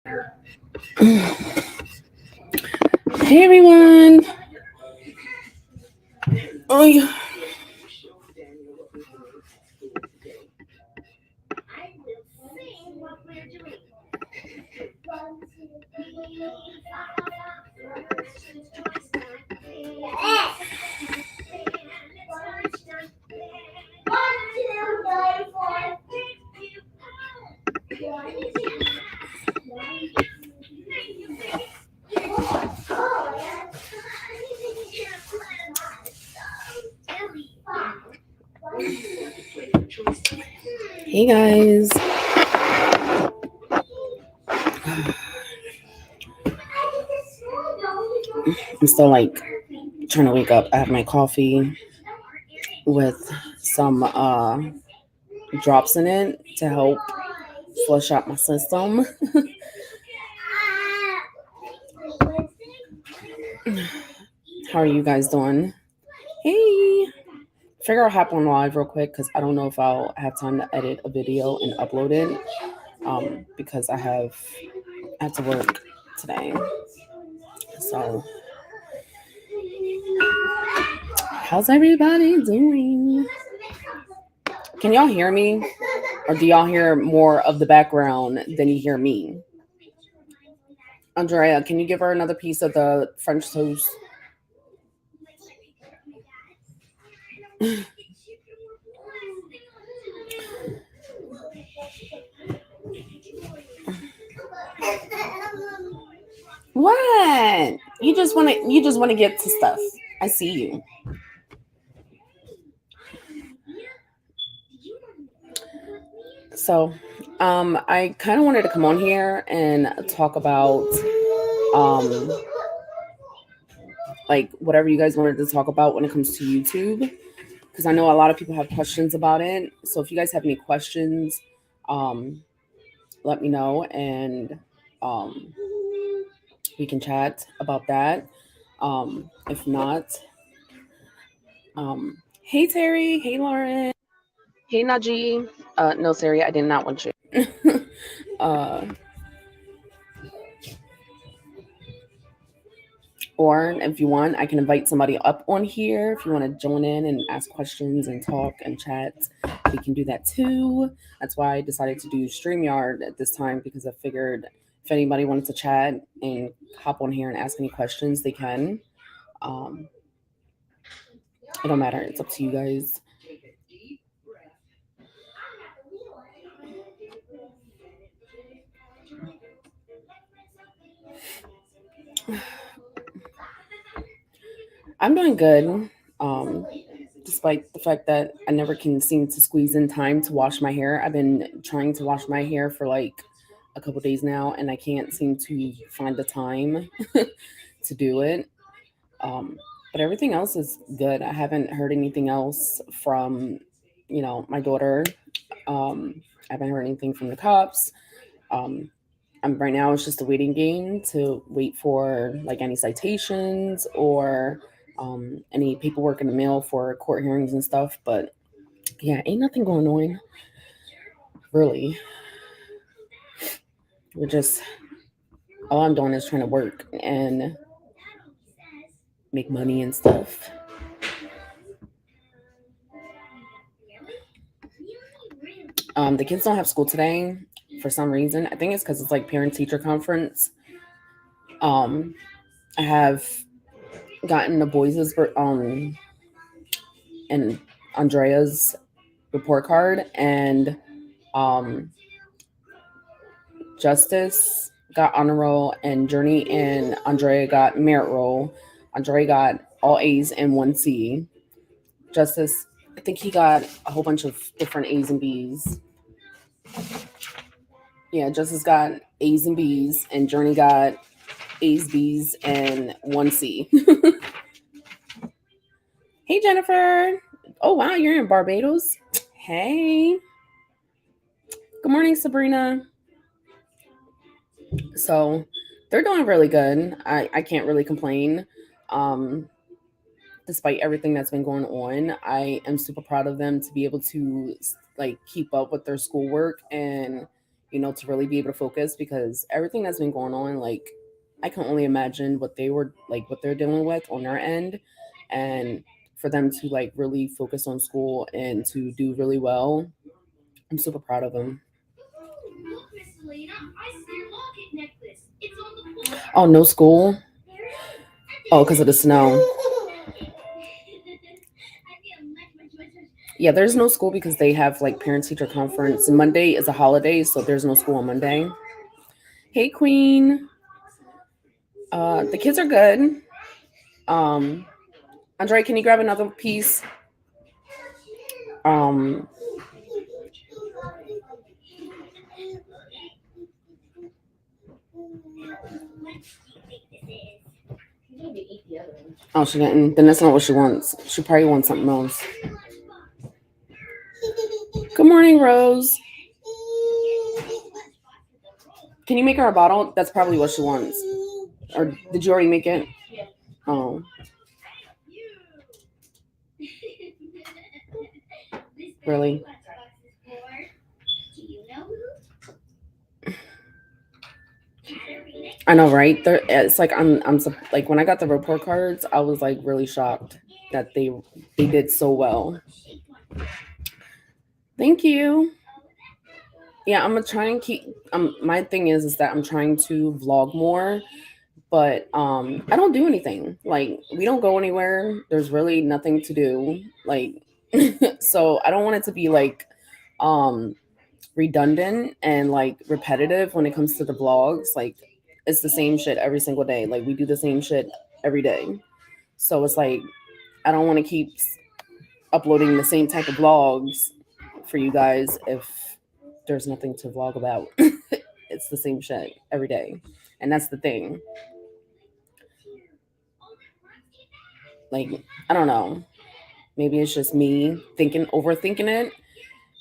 Hey everyone. Oh, yeah. Hey guys. I'm still trying to wake up. I have my coffee with some drops in it to help flush out my system. How are you guys doing? Hey. Figure I'll hop on live real quick because I don't know if I'll have time to edit a video and upload it. Because I have to work today. So how's everybody doing? Can y'all hear me? Or do y'all hear more of the background than you hear me? Andrea, can you give her another piece of the French toast? What? You just want to get to stuff. I see you. So, I kind of wanted to come on here and talk about whatever you guys wanted to talk about when it comes to YouTube, because I know a lot of people have questions about it. So if you guys have any questions, let me know, and we can chat about that. If not, hey Terry, hey Lauren, hey Najee. No, Sari, I did not want you. Or if you want, I can invite somebody up on here. If you want to join in and ask questions and talk and chat, we can do that too. That's why I decided to do StreamYard at this time, because I figured if anybody wanted to chat and hop on here and ask any questions, they can. It don't matter. It's up to you guys. I'm doing good. Despite the fact that I never can seem to squeeze in time to wash my hair. I've been trying to wash my hair for a couple days now, and I can't seem to find the time to do it. But everything else is good. I haven't heard anything else from, my daughter. I haven't heard anything from the cops. Right now it's just a waiting game to wait for any citations or any paperwork in the mail for court hearings and stuff. But yeah, ain't nothing going on, really. All I'm doing is trying to work and make money and stuff. The kids don't have school today for some reason. I think it's because it's parent-teacher conference. I have gotten the boys' and Andrea's report card, and Justice got honor roll, and Journey and Andrea got merit roll. Andrea got all A's and 1 C. Justice, I think he got a whole bunch of different A's and B's. Yeah, Justice got A's and B's, and Journey got A's, B's, and 1 C. Hey, Jennifer. Oh, wow, you're in Barbados? Hey. Good morning, Sabrina. So they're doing really good. I can't really complain. Despite everything that's been going on, I am super proud of them to be able to keep up with their schoolwork and to really be able to focus, because everything that's been going on, like, I can only imagine what they're dealing with on their end. And for them to like really focus on school and to do really well, I'm super proud of them. Oh, no school? Oh, because of the snow. Yeah, there's no school because they have like parent teacher conference. Monday is a holiday, so there's no school on Monday. Hey, Queen. The kids are good. Um, Andre, can you grab another piece? Um, oh, she didn't. Then that's not what she wants. She probably wants something else. Good morning, Rose. Can you make her a bottle? That's probably what she wants. Or did you already make it? Oh. Really? I know, right? It's like like when I got the report cards, I was like really shocked that they did so well. Thank you. Yeah, I'm gonna try and keep. My thing is that I'm trying to vlog more, but I don't do anything. Like, we don't go anywhere. There's really nothing to do. Like, so I don't want it to be like um redundant and like repetitive when it comes to the vlogs. Like, it's the same shit every single day. Like, we do the same shit every day. So it's like I don't want to keep uploading the same type of vlogs for you guys if there's nothing to vlog about. It's the same shit every day. And that's the thing. Like, I don't know. Maybe it's just me overthinking it,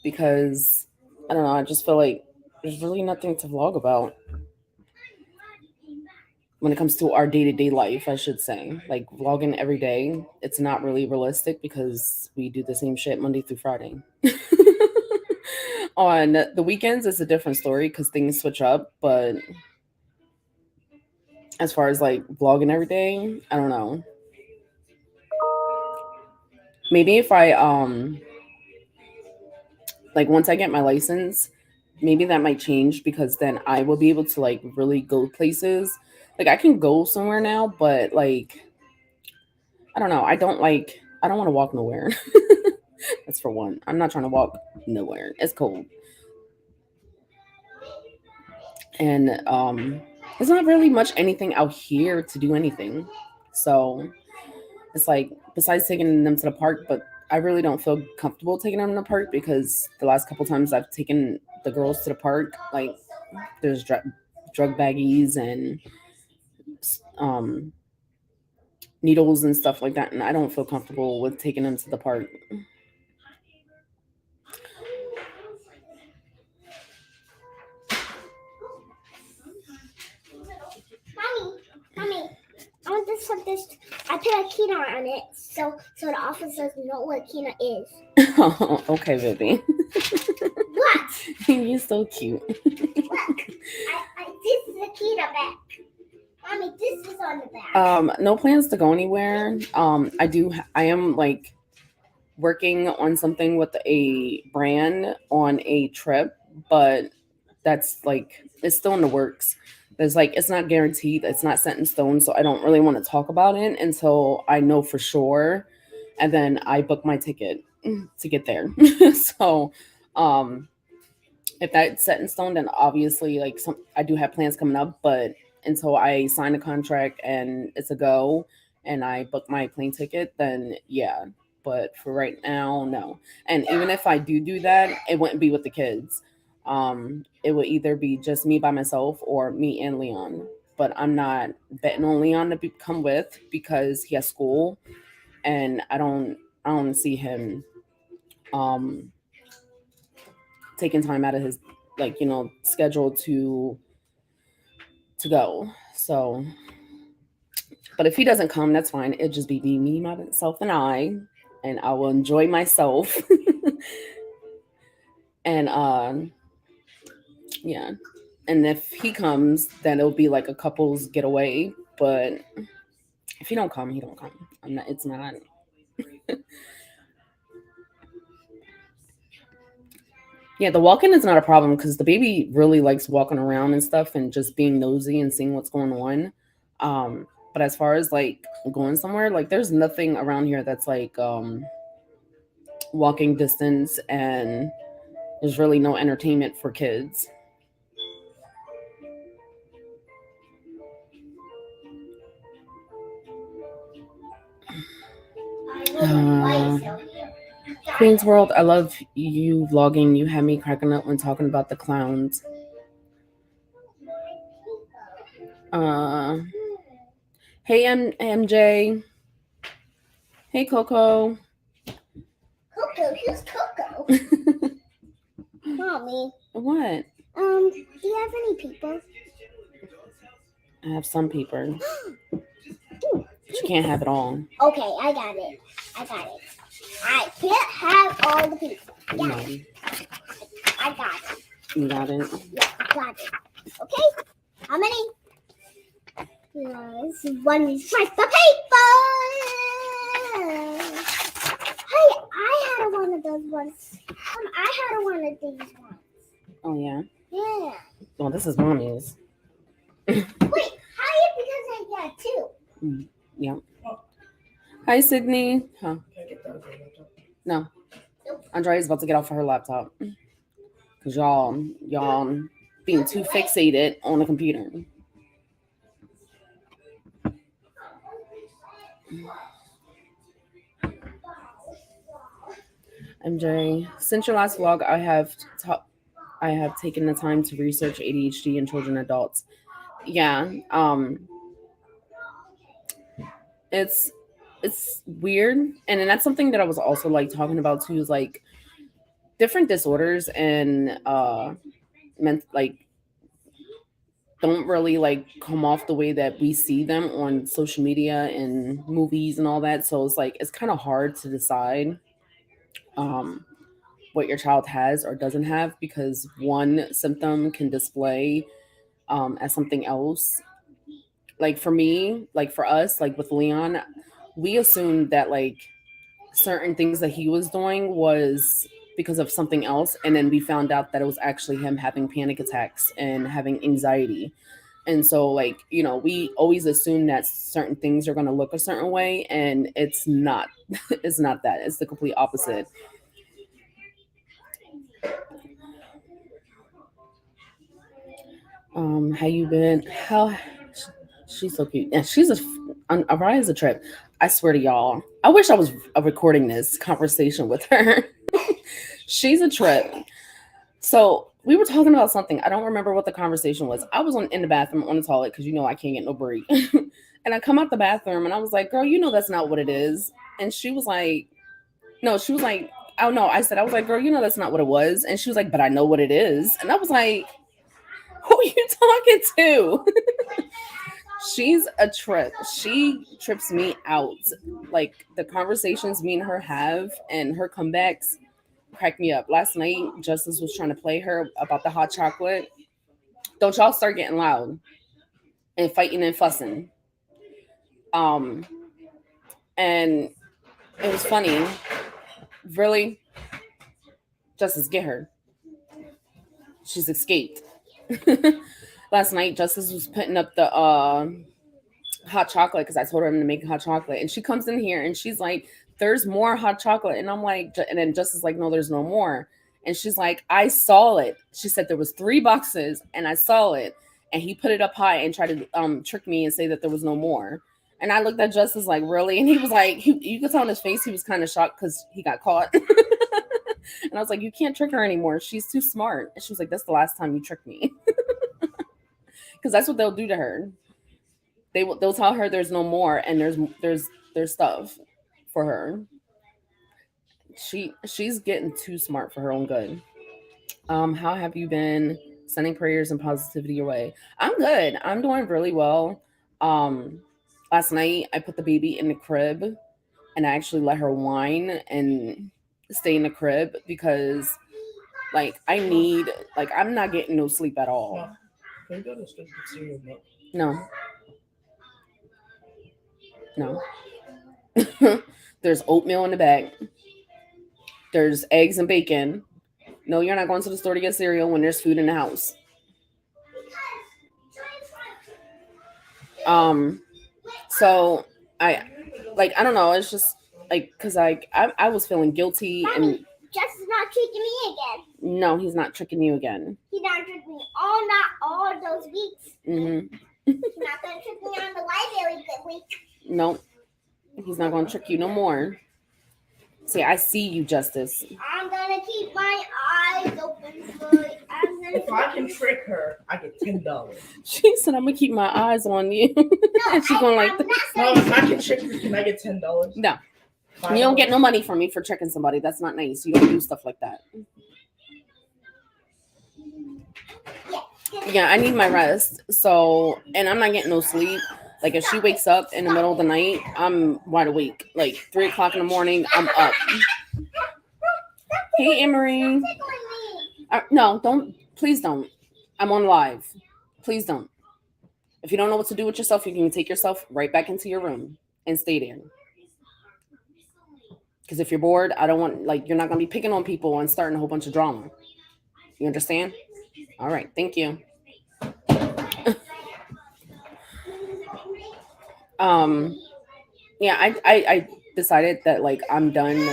because I don't know. I just feel like there's really nothing to vlog about when it comes to our day to day life, I should say. Like, vlogging every day, it's not really realistic because we do the same shit Monday through Friday. On the weekends, it's a different story because things switch up. But as far as like vlogging every day, I don't know. Maybe if I like once I get my license, maybe that might change, because then I will be able to like really go places. Like, I can go somewhere now, but like I don't know. I don't want to walk nowhere. That's for one. I'm not trying to walk nowhere. It's cold. And there's not really much anything out here to do anything. So it's like, besides taking them to the park, but I really don't feel comfortable taking them to the park, because the last couple times I've taken the girls to the park, like, there's drug baggies and um, needles and stuff like that, and I don't feel comfortable with taking them to the park. Mommy, I want this put this. I put a Kina on it, so the officers know what Kina is. Okay, baby. What? You're so cute. Look, this is the Kina back. Mommy, this is on the back. No plans to go anywhere. I am like working on something with a brand on a trip, but that's like, it's still in the works. There's like, it's not guaranteed, it's not set in stone, so I don't really want to talk about it until I know for sure, and then I book my ticket to get there. So um if that's set in stone, then obviously like I do have plans coming up, but until I sign a contract and it's a go and I book my plane ticket, then yeah. But for right now, no. And even if I do that, it wouldn't be with the kids. It would either be just me by myself or me and Leon. But I'm not betting on Leon to come with, because he has school, and I don't see him um taking time out of his, like, schedule to go. So, but if he doesn't come, that's fine. It'll just be me, myself, and I will enjoy myself. And Yeah. And if he comes, then it'll be like a couple's getaway. But if he don't come, he don't come. It's not. Yeah, the walking is not a problem because the baby really likes walking around and stuff and just being nosy and seeing what's going on. But as far as like going somewhere, like there's nothing around here that's like walking distance, and there's really no entertainment for kids. Queen's World, I love you vlogging. You had me cracking up when talking about the clowns. Hey MJ. Hey Coco. Coco, who's Coco? Mommy. What? Do you have any people? I have some people. But you can't have it all. Okay, I got it. I can't have all the people. Yeah. No. I got it. You got it? Yeah, I got it. Okay? How many? Yes, one is for the paper. Hey, I had one of those ones. I had one of these ones. Oh, yeah? Yeah. Well, this is mommy's. Wait, how because I got two? Yeah. Hi, Sydney. Huh? No. Andrea's about to get off of her laptop. Because y'all being too fixated on the computer. MJ, since your last vlog, I have taken the time to research ADHD in children and adults. Yeah. It's weird, and then that's something that I was also like talking about too, is like different disorders and like don't really like come off the way that we see them on social media and movies and all that. So it's like it's kind of hard to decide what your child has or doesn't have, because one symptom can display as something else. Like for me, like for us, like with Leon, we assumed that like certain things that he was doing was because of something else, and then we found out that it was actually him having panic attacks and having anxiety. And so like, you know, we always assume that certain things are going to look a certain way, and it's not. It's not that. It's the complete opposite. How you been? How she's so cute. Yeah, she's Araya's a trip. I swear to y'all. I wish I was recording this conversation with her. She's a trip. So we were talking about something. I don't remember what the conversation was. I was in the bathroom on the toilet because you know I can't get no break. And I come out the bathroom and I was like, girl, you know that's not what it is. And she was like, no, she was like, oh no. I was like, girl, you know that's not what it was. And she was like, but I know what it is. And I was like, who are you talking to? She's a trip. She trips me out. Like the conversations me and her have and her comebacks crack me up. Last night, Justice was trying to play her about the hot chocolate. Don't y'all start getting loud and fighting and fussing. And it was funny. Really, Justice, get her. She's escaped. Last night, Justice was putting up the hot chocolate because I told her to make hot chocolate, and she comes in here and she's like, "There's more hot chocolate," and I'm like, and then Justice like, "No, there's no more," and she's like, "I saw it." She said there was 3 boxes and I saw it, and he put it up high and tried to trick me and say that there was no more. And I looked at Justice like, really? And he was like, you could tell on his face he was kind of shocked because he got caught. And I was like, you can't trick her anymore. She's too smart. And she was like, that's the last time you tricked me. Because that's what they'll do to her. They'll tell her there's no more, and there's stuff for her. She's getting too smart for her own good. How have you been? Sending prayers and positivity your way. I'm good. I'm doing really well. Last night I put the baby in the crib, and I actually let her whine and stay in the crib because Like I need, like I'm not getting no sleep at all. Mom, can you go to the store to get cereal milk? No, no. There's oatmeal in the bag. There's eggs and bacon. No, you're not going to the store to get cereal when there's food in the house. So I I don't know. It's just like because I was feeling guilty and Mommy, Justin's not tricking me again. no, he's not tricking you again. He not tricked me not all those weeks. Mm-hmm. He's not gonna trick me on the library week. No, he's not going to trick you no more. See, I see you, Justice. I'm gonna keep my eyes open. If I can trick her, I get $10. She said, "I'm gonna keep my eyes on you." And she's going like, No, if I can trick her, can I get $10? "No, $5? you don't get no money from me for tricking somebody. That's not nice. You don't do stuff like that." Yeah, I need my rest. So, and I'm not getting no sleep. Like if she wakes up in the middle of the night, I'm wide awake. Like 3:00 in the morning, I'm up. Hey, Emery. No, don't. Please don't. I'm on live. Please don't. If you don't know what to do with yourself, you can take yourself right back into your room and stay there. Because if you're bored, I don't want, like, you're not going to be picking on people and starting a whole bunch of drama. You understand? All right. Thank you. Yeah, I decided that, like, I'm done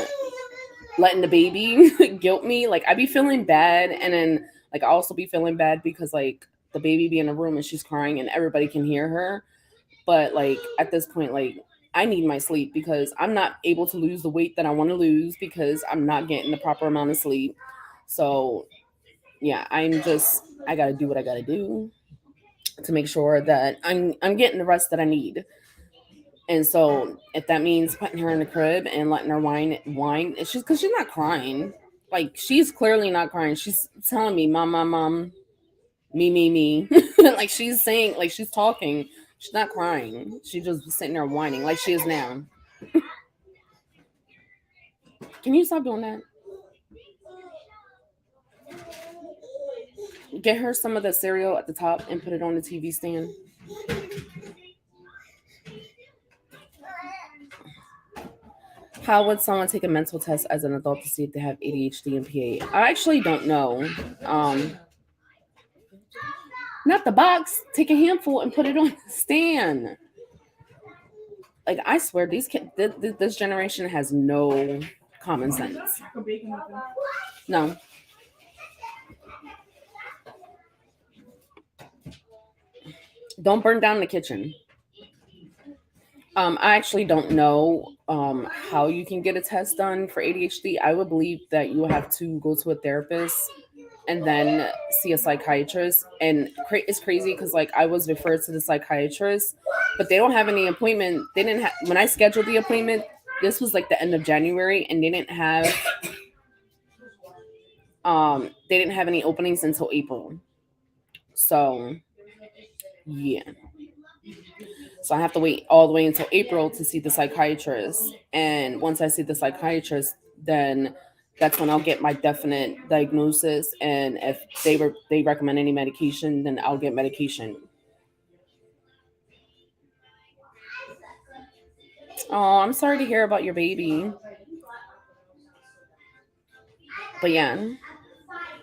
letting the baby guilt me. Like, I be feeling bad, and then like I also be feeling bad because like the baby be in a room and she's crying and everybody can hear her. But like at this point, like I need my sleep because I'm not able to lose the weight that I want to lose because I'm not getting the proper amount of sleep. So yeah, I gotta do what I gotta do to make sure that I'm getting the rest that I need. And so if that means putting her in the crib and letting her whine, it's just because she's not crying. Like she's clearly not crying. She's telling me, mom, me. Like she's saying, like she's talking. She's not crying. She's just sitting there whining like she is now. Can you stop doing that? Get her some of the cereal at the top and put it on the TV stand. How would someone take a mental test as an adult to see if they have ADHD and PA? I actually don't know. Not the box. Take a handful and put it on the stand. Like I swear, these kids, this generation has no common sense. No. Don't burn down the kitchen. I actually don't know how you can get a test done for ADHD. I would believe that you have to go to a therapist and then see a psychiatrist. And it's crazy because like I was referred to the psychiatrist, but they don't have any appointment. They didn't have, when I scheduled the appointment, this was like the end of January, and they didn't have any openings until April. So yeah. So I have to wait all the way until April to see the psychiatrist. And once I see the psychiatrist, then that's when I'll get my definite diagnosis. And if they recommend any medication, then I'll get medication. Oh, I'm sorry to hear about your baby. But yeah,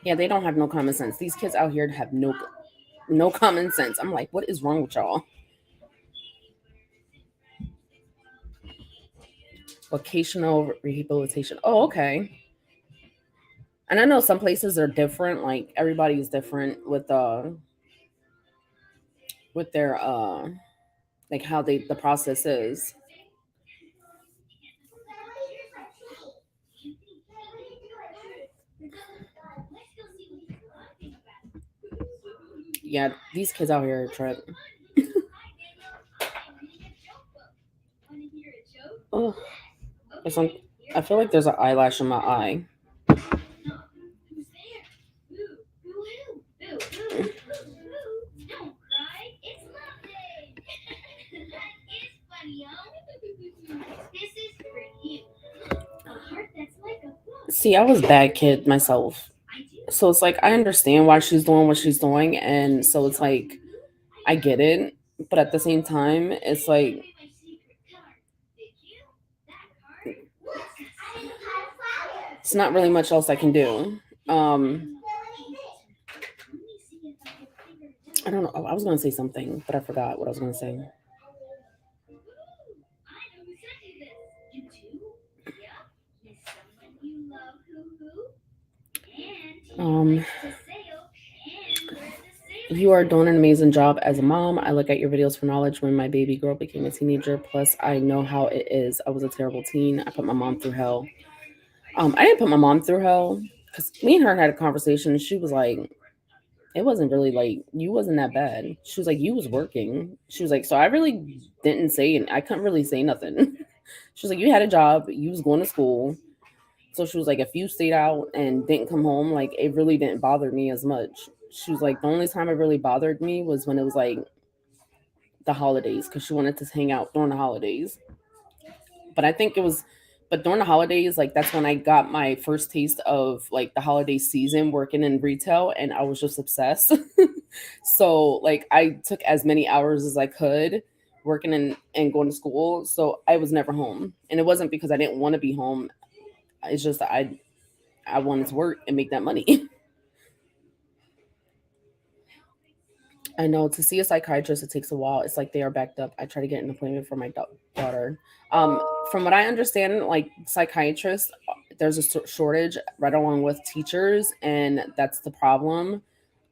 they don't have no common sense. These kids out here have no common sense. I'm like, what is wrong with y'all? Vocational rehabilitation. Oh, okay. And I know some places are different. Like everybody is different with their like how the process is. Yeah, these kids out here are trip. Oh, I feel like there's an eyelash in my eye. See, I was a bad kid myself. So it's like I understand why she's doing what she's doing, and so it's like I get it, but at the same time, it's like it's not really much else I can do. I don't know. I was going to say something, but I forgot what I was going to say. Um, you are doing an amazing job as a mom. I look at your videos for knowledge when my baby girl became a teenager. Plus, I know how it is. I was a terrible teen. I put my mom through hell. I didn't put my mom through hell because me and her had a conversation. And she was like, it wasn't really like you wasn't that bad. She was like, you was working. She was like, so I really didn't say, and I couldn't really say nothing. She was like, you had a job, you was going to school. So she was like, if you stayed out and didn't come home, like it really didn't bother me as much. She was like, the only time it really bothered me was when it was like the holidays because she wanted to hang out during the holidays. But I think it was, but during the holidays, like that's when I got my first taste of like the holiday season working in retail, and I was just obsessed. So like I took as many hours as I could working and going to school. So I was never home, and it wasn't because I didn't want to be home. It's just that I wanted to work and make that money. I know to see a psychiatrist, it takes a while. It's like they are backed up. I try to get an appointment for my daughter. From what I understand, like psychiatrists, there's a shortage right along with teachers, and that's the problem.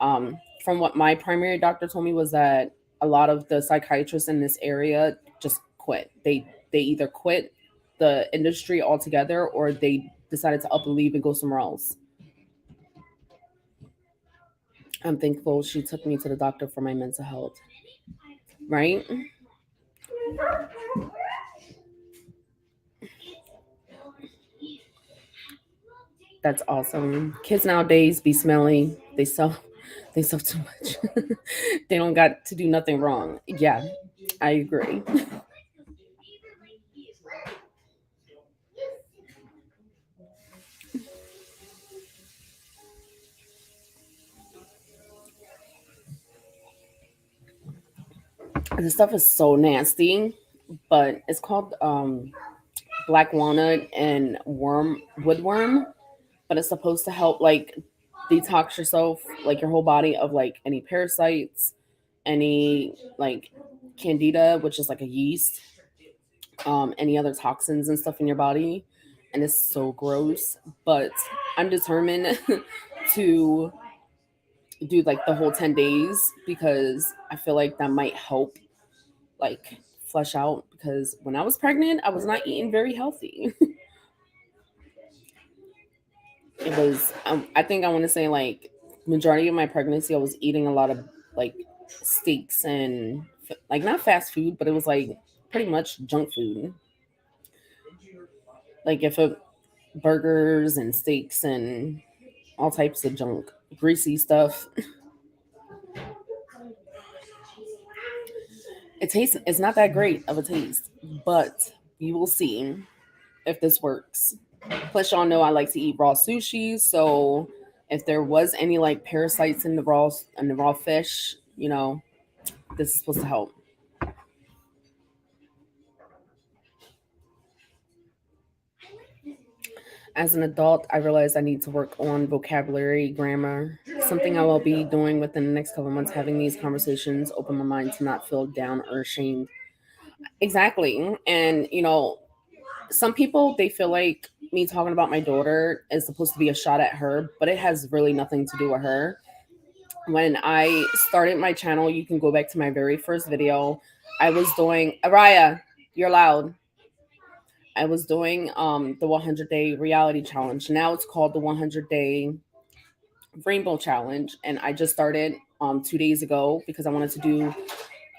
From what my primary doctor told me was that a lot of the psychiatrists in this area just quit. They either quit the industry altogether or they decided to up and leave and go somewhere else. I'm thankful she took me to the doctor for my mental health. Right? That's awesome. Kids nowadays be smelly. They sell too much. They don't got to do nothing wrong. Yeah, I agree. This stuff is so nasty, but it's called black walnut and woodworm, but it's supposed to help like detox yourself, like your whole body of like any parasites, any like candida, which is like a yeast, any other toxins and stuff in your body. And it's so gross, but I'm determined to do like the whole 10 days because I feel like that might help like flush out because when I was pregnant, I was not eating very healthy. It was I think I want to say like majority of my pregnancy I was eating a lot of like steaks and like not fast food, but it was like pretty much junk food. Like if it burgers and steaks and all types of junk, greasy stuff. It tastes it's not that great of a taste, but you will see if this works. Plus, y'all know I like to eat raw sushi, so if there was any like parasites in the raw fish, this is supposed to help. As an adult, I realized I need to work on vocabulary, grammar, something I will be doing within the next couple of months. Having these conversations open my mind to not feel down or ashamed. Exactly, and some people they feel like me talking about my daughter is supposed to be a shot at her, but it has really nothing to do with her. When I started my channel, you can go back to my very first video. I was doing Araya, you're loud. I was doing the 100-day reality challenge. Now it's called the 100-day rainbow challenge, and I just started 2 days ago because I wanted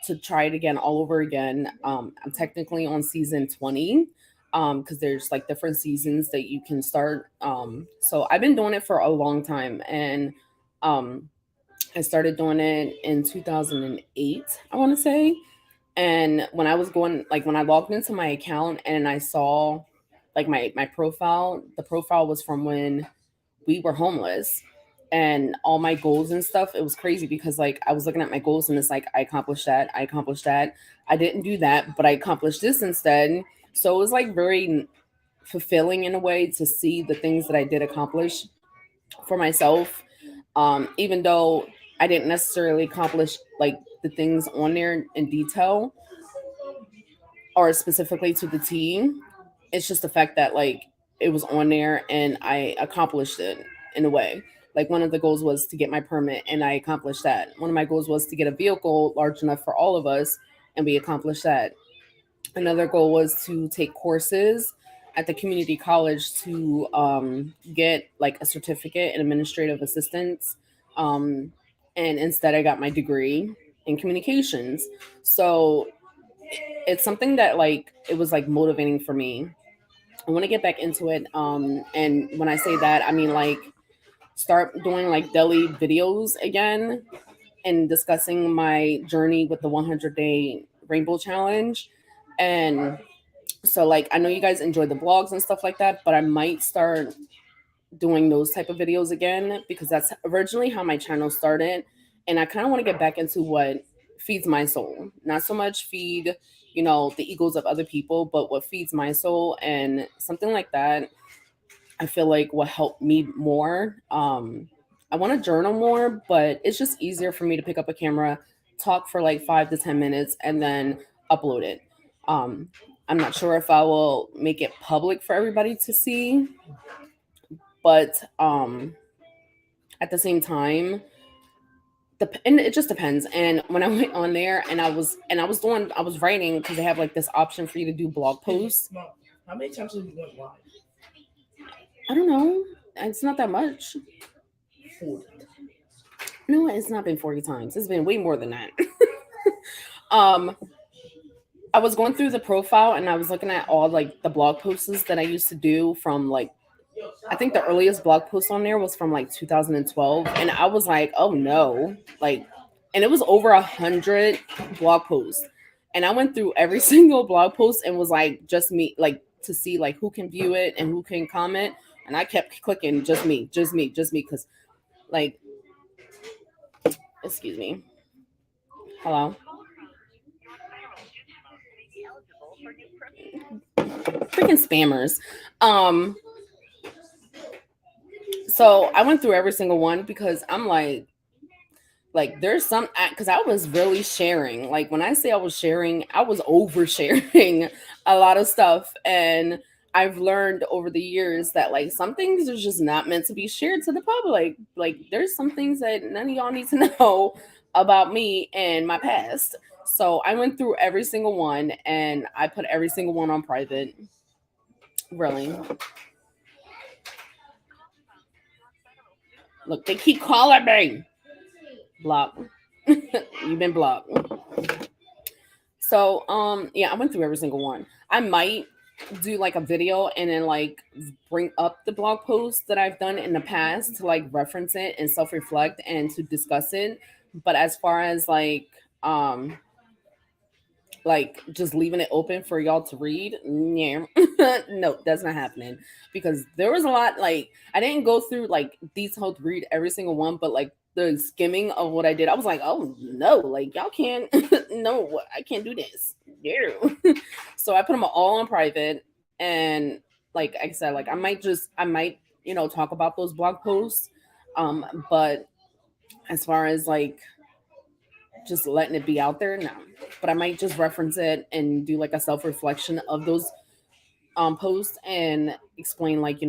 to try it again all over again. I'm technically on season 20 because there's like different seasons that you can start. So I've been doing it for a long time, and I started doing it in 2008, I want to say. And when I was going, like when I logged into my account and I saw like my profile, the profile was from when we were homeless. and all my goals and stuff, it was crazy because like I was looking at my goals and it's like I accomplished that, I accomplished that, I didn't do that, but I accomplished this instead. So it was like very fulfilling in a way to see the things that I did accomplish for myself. Even though I didn't necessarily accomplish like the things on there in detail or specifically to the T, it's just the fact that like it was on there and I accomplished it in a way. Like one of the goals was to get my permit and I accomplished that. One of my goals was to get a vehicle large enough for all of us and we accomplished that. Another goal was to take courses at the community college to get like a certificate in administrative assistance. Um, and instead, I got my degree in communications. So it's something that like it was like motivating for me. I want to get back into it. And when I say that, I mean like start doing like daily videos again and discussing my journey with the 100-day rainbow challenge. And so like I know you guys enjoy the vlogs and stuff like that, but I might start doing those type of videos again because that's originally how my channel started. And I kind of want to get back into what feeds my soul. Not so much feed, you know, the egos of other people, but what feeds my soul, and something like that I feel like will help me more. I want to journal more, but it's just easier for me to pick up a camera, talk for like 5 to 10 minutes, and then upload it. Um, I'm not sure if I will make it public for everybody to see, but at the same time, and it just depends. And when I went on there and I was writing because they have like this option for you to do blog posts. Mom, how many times have you went live? I don't know. It's not that much. 40. No, it's not been 40 times. It's been way more than that. um, I was going through the profile and I was looking at all like the blog posts that I used to do from like I think the earliest blog post on there was from like 2012, and I was like, oh no, like, and it was over 100 blog posts, and I went through every single blog post and was like, just me, like to see like who can view it and who can comment, and I kept clicking just me, because like, excuse me, hello, freaking spammers, So I went through every single one because I'm like there's some because I was really sharing. Like when I say I was sharing, I was oversharing a lot of stuff. And I've learned over the years that like some things are just not meant to be shared to the public. Like there's some things that none of y'all need to know about me and my past. So I went through every single one and I put every single one on private. Really. Look, they keep calling me. Block. You've been blocked. So, yeah, I went through every single one. I might do like a video and then like bring up the blog posts that I've done in the past to like reference it and self-reflect and to discuss it. But as far as like just leaving it open for y'all to read, yeah. No, that's not happening because there was a lot. Like I didn't go through like detailed read every single one, but like the skimming of what I did, I was like, oh no, like y'all can't. No, I can't do this. Yeah. So I put them all on private, and like I said, like I might talk about those blog posts, but as far as like just letting it be out there, no. But I might just reference it and do like a self-reflection of those posts and explain like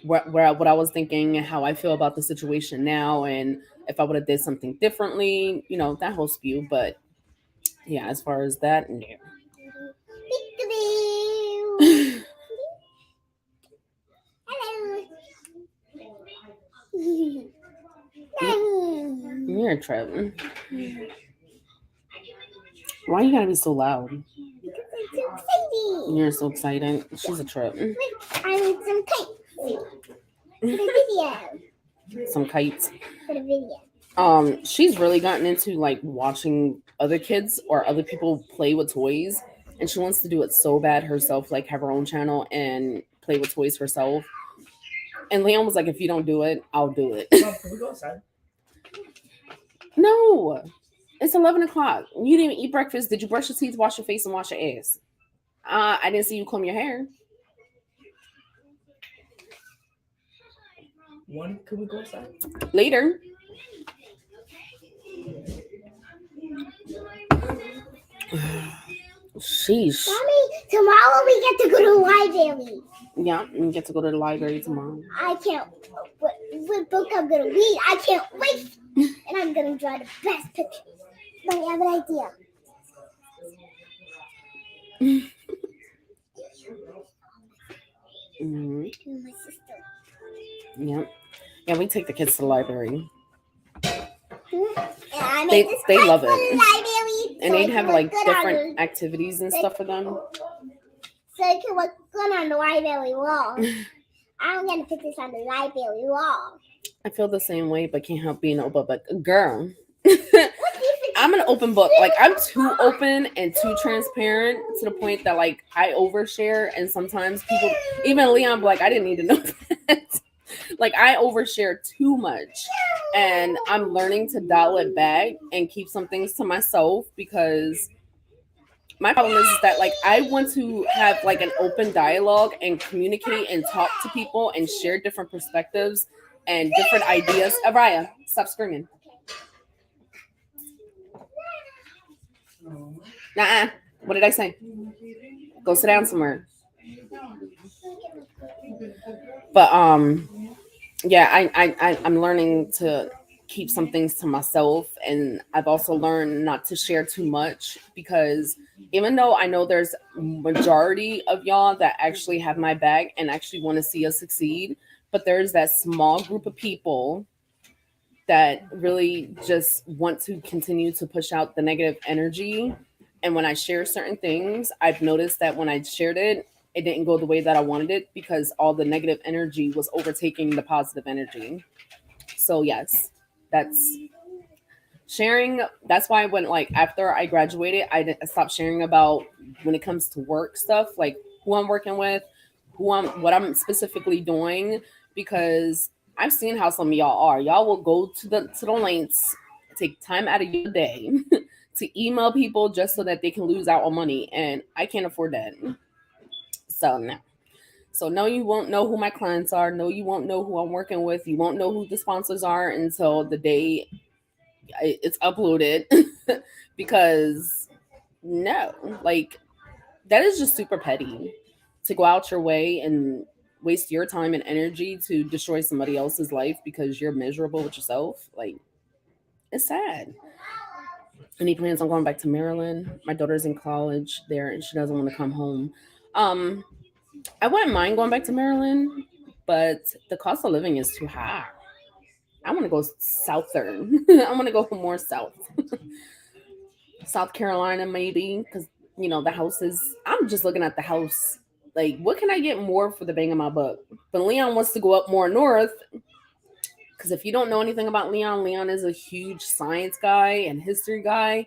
what I was thinking and how I feel about the situation now, and if I would have did something differently, that whole spew. But yeah, as far as that, no. Hello. You're a trip. Why you gotta be so loud? You're so excited. She's a trip. I need some kites for the video. Some kites. For the video. She's really gotten into like watching other kids or other people play with toys, and she wants to do it so bad herself, like have her own channel and play with toys herself. And Leon was like, if you don't do it, I'll do it. Mom, can we go outside? No, it's 11 o'clock. You didn't even eat breakfast. Did you brush your teeth, wash your face, and wash your ass? I didn't see you comb your hair. One, can we go outside? Later. Sheesh. Mommy, tomorrow we get to go to the library. Yeah, you get to go to the library tomorrow. I can't. What book I'm gonna read? I can't wait. And I'm gonna draw the best picture. Mommy, I have an idea. Mm-hmm. My sister. Yeah. Yeah, we take the kids to the library. And I made this They kite love for it. the library, And so they'd it have can like look good different activities and stuff for them. So it can look good on the library wall. I'm gonna put this on the library wall. I feel the same way, but can't help being an open book. Girl, What do you think? I'm an open book. Like, I'm too open and too transparent to the point that, like, I overshare. And sometimes people, even Leon, be like, I didn't need to know that. Like, I overshare too much. And I'm learning to dial it back and keep some things to myself, because my problem is that, like, I want to have like an open dialogue and communicate and talk to people and share different perspectives and different ideas. Araya, stop screaming. Nah, what did I say? Go sit down somewhere. But yeah, I'm learning to keep some things to myself, and I've also learned not to share too much, because even though I know there's majority of y'all that actually have my back and actually want to see us succeed, but there's that small group of people that really just want to continue to push out the negative energy. And when I share certain things, I've noticed that when I shared it, it didn't go the way that I wanted it, because all the negative energy was overtaking the positive energy. So yes, that's sharing. That's why when, like, after I graduated, I stopped sharing about when it comes to work stuff, like who I'm working with, what I'm specifically doing, because I've seen how some of y'all are. Y'all will go to the lengths, take time out of your day to email people just so that they can lose out on money, and I can't afford that. So no. So no, you won't know who my clients are. No, you won't know who I'm working with. You won't know who the sponsors are until the day it's uploaded. Because no, like, that is just super petty to go out your way and waste your time and energy to destroy somebody else's life because you're miserable with yourself. Like, it's sad. Any plans on going back to Maryland? My daughter's in college there and she doesn't want to come home. I wouldn't mind going back to Maryland, but the cost of living is too high. I want to go southern. I want to go more south. South Carolina, maybe, because, the houses. I'm just looking at the house. Like, what can I get more for the bang of my buck? But Leon wants to go up more north, because if you don't know anything about Leon, Leon is a huge science guy and history guy,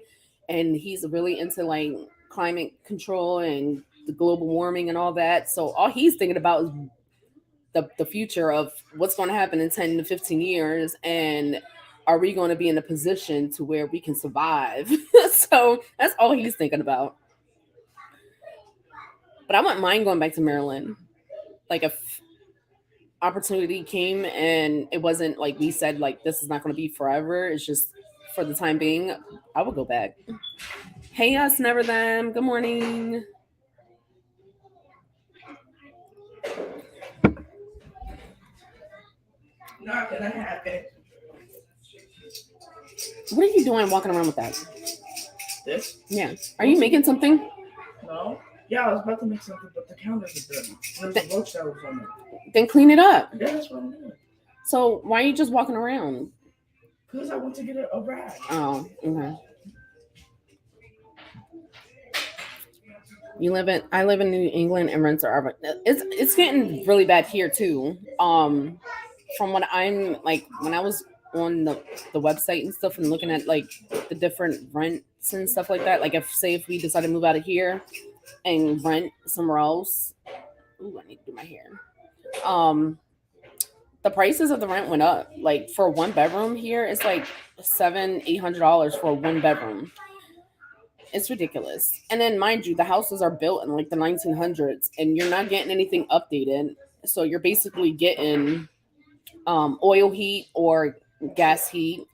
and he's really into, like, climate control and the global warming and all that. So all he's thinking about is the future of what's going to happen in 10 to 15 years, and are we going to be in a position to where we can survive? So that's all he's thinking about. But I wouldn't mind going back to Maryland. Like, if opportunity came and it wasn't like we said, like, this is not going to be forever, it's just for the time being, I would go back. Hey, us, never them. Good morning. Not gonna happen. What are you doing walking around with that? This? Yeah. Are you making something? No. Yeah, I was about to make something, but the counter's is dirty. There's a roach that was on it. Then clean it up. Yeah, that's what I'm doing. So why are you just walking around? Because I want to get a rag. Oh, okay. I live in New England, and rents are it's getting really bad here too. From what I'm, like, when I was on the website and stuff and looking at, like, the different rents and stuff like that, like, if we decide to move out of here and rent somewhere else. Ooh, I need to do my hair. the prices of the rent went up. Like for one bedroom here, it's like $700-800 for a one bedroom. It's ridiculous. And then mind you, the houses are built in like the 1900s, and you're not getting anything updated. So you're basically getting oil heat or gas heat.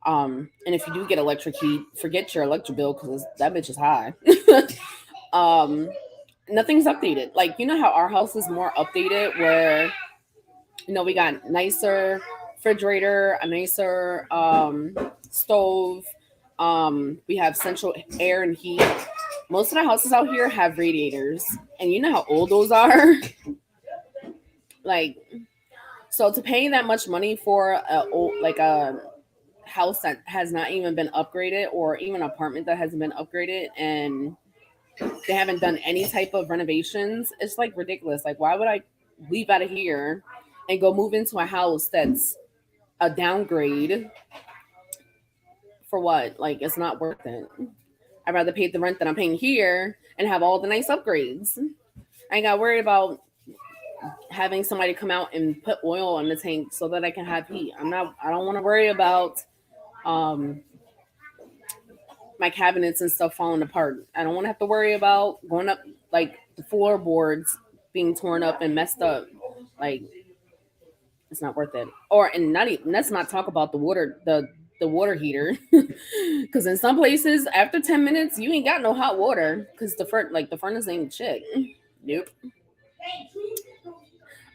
And if you do get electric heat, forget your electric bill because that bitch is high. um, Nothing's updated. Like you know how our house is more updated, where we got nicer refrigerator, a nicer stove. We have central air and heat. Most of the houses out here have radiators, and you know how old those are. Like, so to pay that much money for a house that has not even been upgraded, or even an apartment that hasn't been upgraded, and they haven't done any type of renovations, it's like ridiculous. Like, why would I leave out of here and go move into a house that's a downgrade for what? Like, it's not worth it. I'd rather pay the rent that I'm paying here and have all the nice upgrades. I ain't got to worry about having somebody come out and put oil on the tank so that I can have heat. I don't want to worry about my cabinets and stuff falling apart. I don't want to have to worry about going up, like the floorboards being torn up and messed up. Like, it's not worth it. And not even, let's not talk about the water heater, because in some places after 10 minutes you ain't got no hot water because the furnace ain't shit. Nope.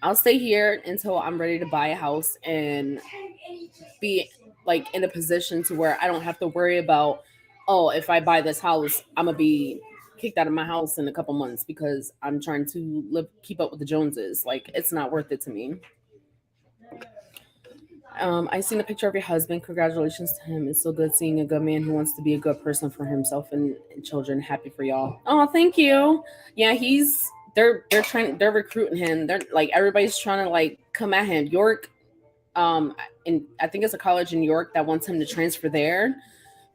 I'll stay here until I'm ready to buy a house and be like in a position to where I don't have to worry about, oh, if I buy this house, I'm gonna be kicked out of my house in a couple months because I'm trying to keep up with the Joneses. Like, it's not worth it to me. I seen a picture of your husband. Congratulations to him. It's so good seeing a good man who wants to be a good person for himself and children. Happy for y'all. Oh, thank you. Yeah, they're recruiting him. They're like, everybody's trying to like come at him. York, and I think it's a college in New York that wants him to transfer there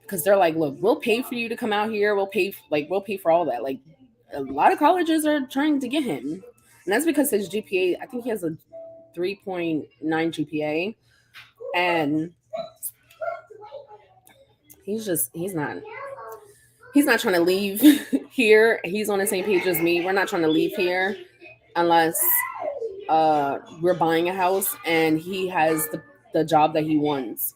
because they're like, look, we'll pay for you to come out here. We'll pay for all that. Like, a lot of colleges are trying to get him, and that's because his GPA. I think he has a 3.9 GPA. And he's not trying to leave here. He's on the same page as me. We're not trying to leave here unless we're buying a house and he has the job that he wants.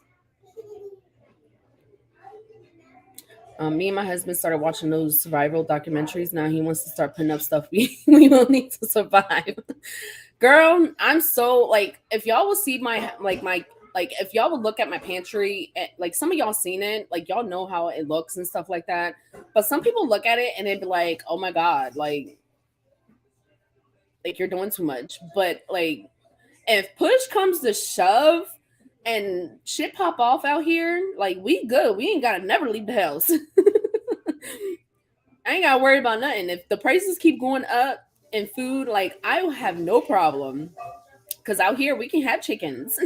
Me and my husband started watching those survival documentaries. Now he wants to start putting up stuff we will need to survive. Girl, I'm so like, if y'all will see if y'all would look at my pantry, like some of y'all seen it, like y'all know how it looks and stuff like that. But some people look at it and they'd be like, oh my God, like you're doing too much. But like, if push comes to shove and shit pop off out here, like we good. We ain't gotta never leave the house. I ain't gotta worry about nothing. If the prices keep going up in food, like I have no problem. Because out here we can have chickens.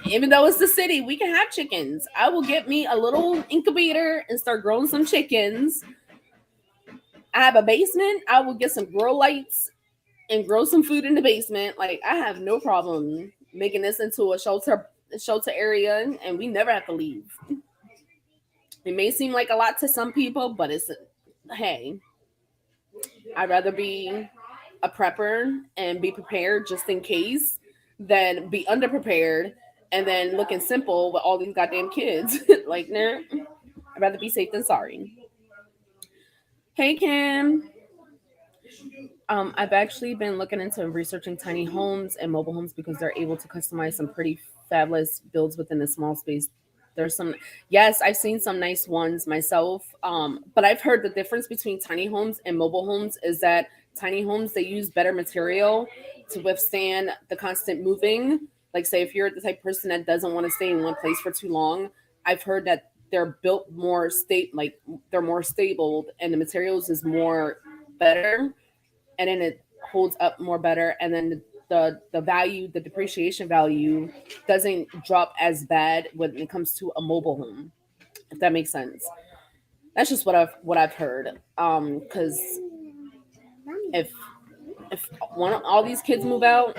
Even though it's the city, we can have chickens. I will get me a little incubator and start growing some chickens. I have a basement. I will get some grow lights and grow some food in the basement. Like, I have no problem making this into a shelter area, and we never have to leave. It may seem like a lot to some people, but hey, I'd rather be a prepper and be prepared just in case than be underprepared and then looking simple with all these goddamn kids. Like, nah, I'd rather be safe than sorry. Hey, Kim. I've actually been looking into researching tiny homes and mobile homes because they're able to customize some pretty fabulous builds within a small space. There's some, yes, I've seen some nice ones myself. But I've heard the difference between tiny homes and mobile homes is that tiny homes, they use better material to withstand the constant moving. Like, say, if you're the type of person that doesn't want to stay in one place for too long, I've heard that they're built more they're more stable, and the materials is more better, and then it holds up more better, and then the value, the depreciation value doesn't drop as bad when it comes to a mobile home, if that makes sense. That's just what I've heard. Because if all these kids move out,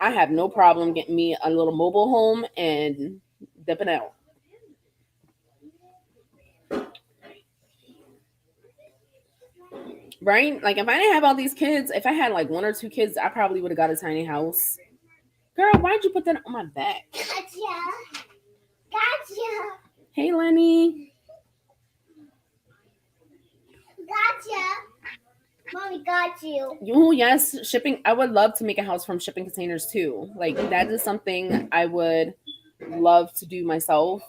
I have no problem getting me a little mobile home and dipping out. Right? Like if I didn't have all these kids, if I had like 1 or 2 kids, I probably would have got a tiny house. Girl, why'd you put that on my back? Gotcha. Hey, Lenny. Gotcha. Mommy got you. Yes, shipping. I would love to make a house from shipping containers too. Like that is something I would love to do myself.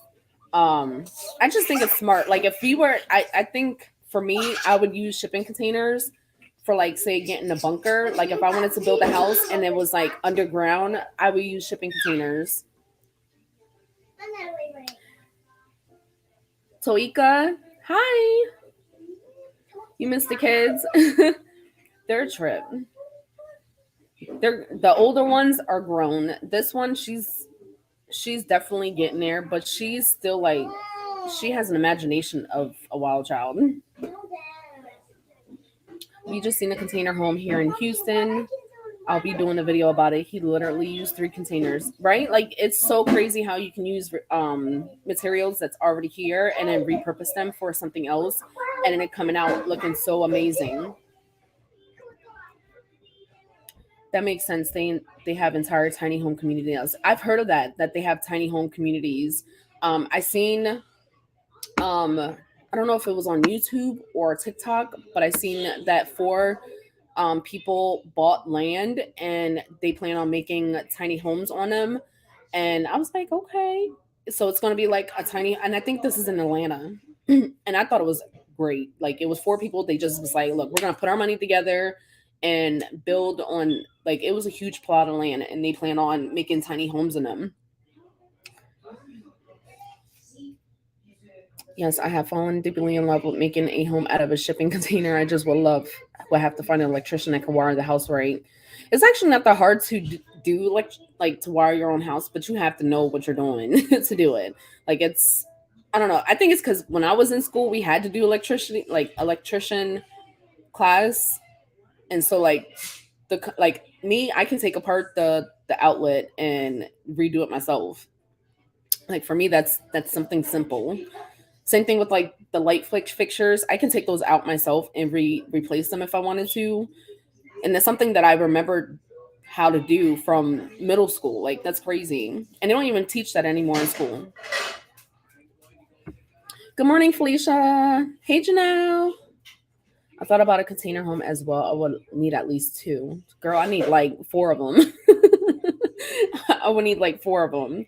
I just think it's smart. Like if we were, I think for me, I would use shipping containers for like say getting a bunker. Like if I wanted to build a house and it was like underground, I would use shipping containers. Toika, hi. You missed the kids. Their trip. The older ones are grown. This one, she's definitely getting there, but she's still like she has an imagination of a wild child. We just seen a container home here in Houston. I'll be doing a video about it. He literally used 3 containers, right? Like it's so crazy how you can use materials that's already here and then repurpose them for something else, and then it coming out looking so amazing. That makes sense. They have entire tiny home communities. I've heard of that they have tiny home communities. I seen I don't know if it was on YouTube or TikTok, but I seen that 4 people bought land and they plan on making tiny homes on them. And I was like, okay. So it's going to be like a tiny, and I think this is in Atlanta. And I thought it was great. Like it was 4 people. They just was like, look, we're going to put our money together and build on, like, it was a huge plot of land and they plan on making tiny homes in them. Yes, I have fallen deeply in love with making a home out of a shipping container. I just would have to find an electrician that can wire the house right. It's actually not that hard to do, like to wire your own house, but you have to know what you're doing to do it. Like it's, I don't know. I think it's because when I was in school, we had to do electrician class, and so like I can take apart the outlet and redo it myself. Like for me, that's something simple. Same thing with like the light fixtures. I can take those out myself and replace them if I wanted to. And that's something that I remembered how to do from middle school. Like that's crazy. And they don't even teach that anymore in school. Good morning, Felicia. Hey, Janelle. I thought about a container home as well. I would need at least 2. Girl, I need like 4 of them. I would need like 4 of them.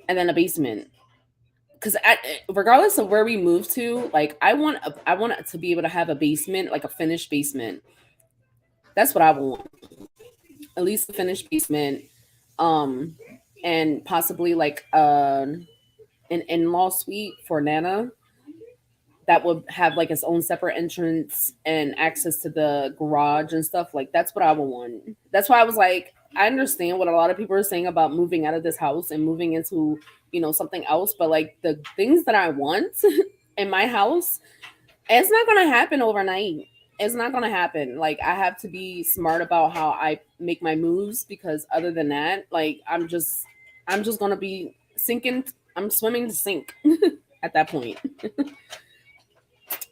And then a basement. Because regardless of where we move to, like I want to be able to have a basement, like a finished basement. That's what I want. At least a finished basement, and possibly like an in-law suite for Nana that would have like its own separate entrance and access to the garage and stuff. Like that's what I would want. That's why I was like, I understand what a lot of people are saying about moving out of this house and moving into, something else, but like the things that I want in my house, it's not going to happen overnight. It's not going to happen. Like I have to be smart about how I make my moves, because other than that, like I'm just going to be sinking. I'm swimming to sink at that point.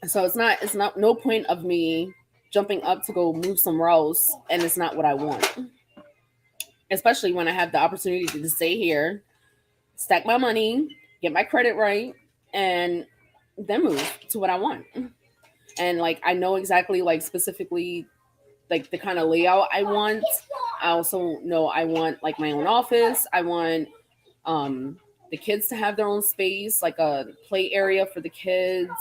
So it's not no point of me jumping up to go move somewhere else, and it's not what I want. Especially when I have the opportunity to stay here, stack my money, get my credit right, and then move to what I want. And like I know exactly, like specifically, like the kind of layout I want. I also know I want like my own office. I want the kids to have their own space, like a play area for the kids.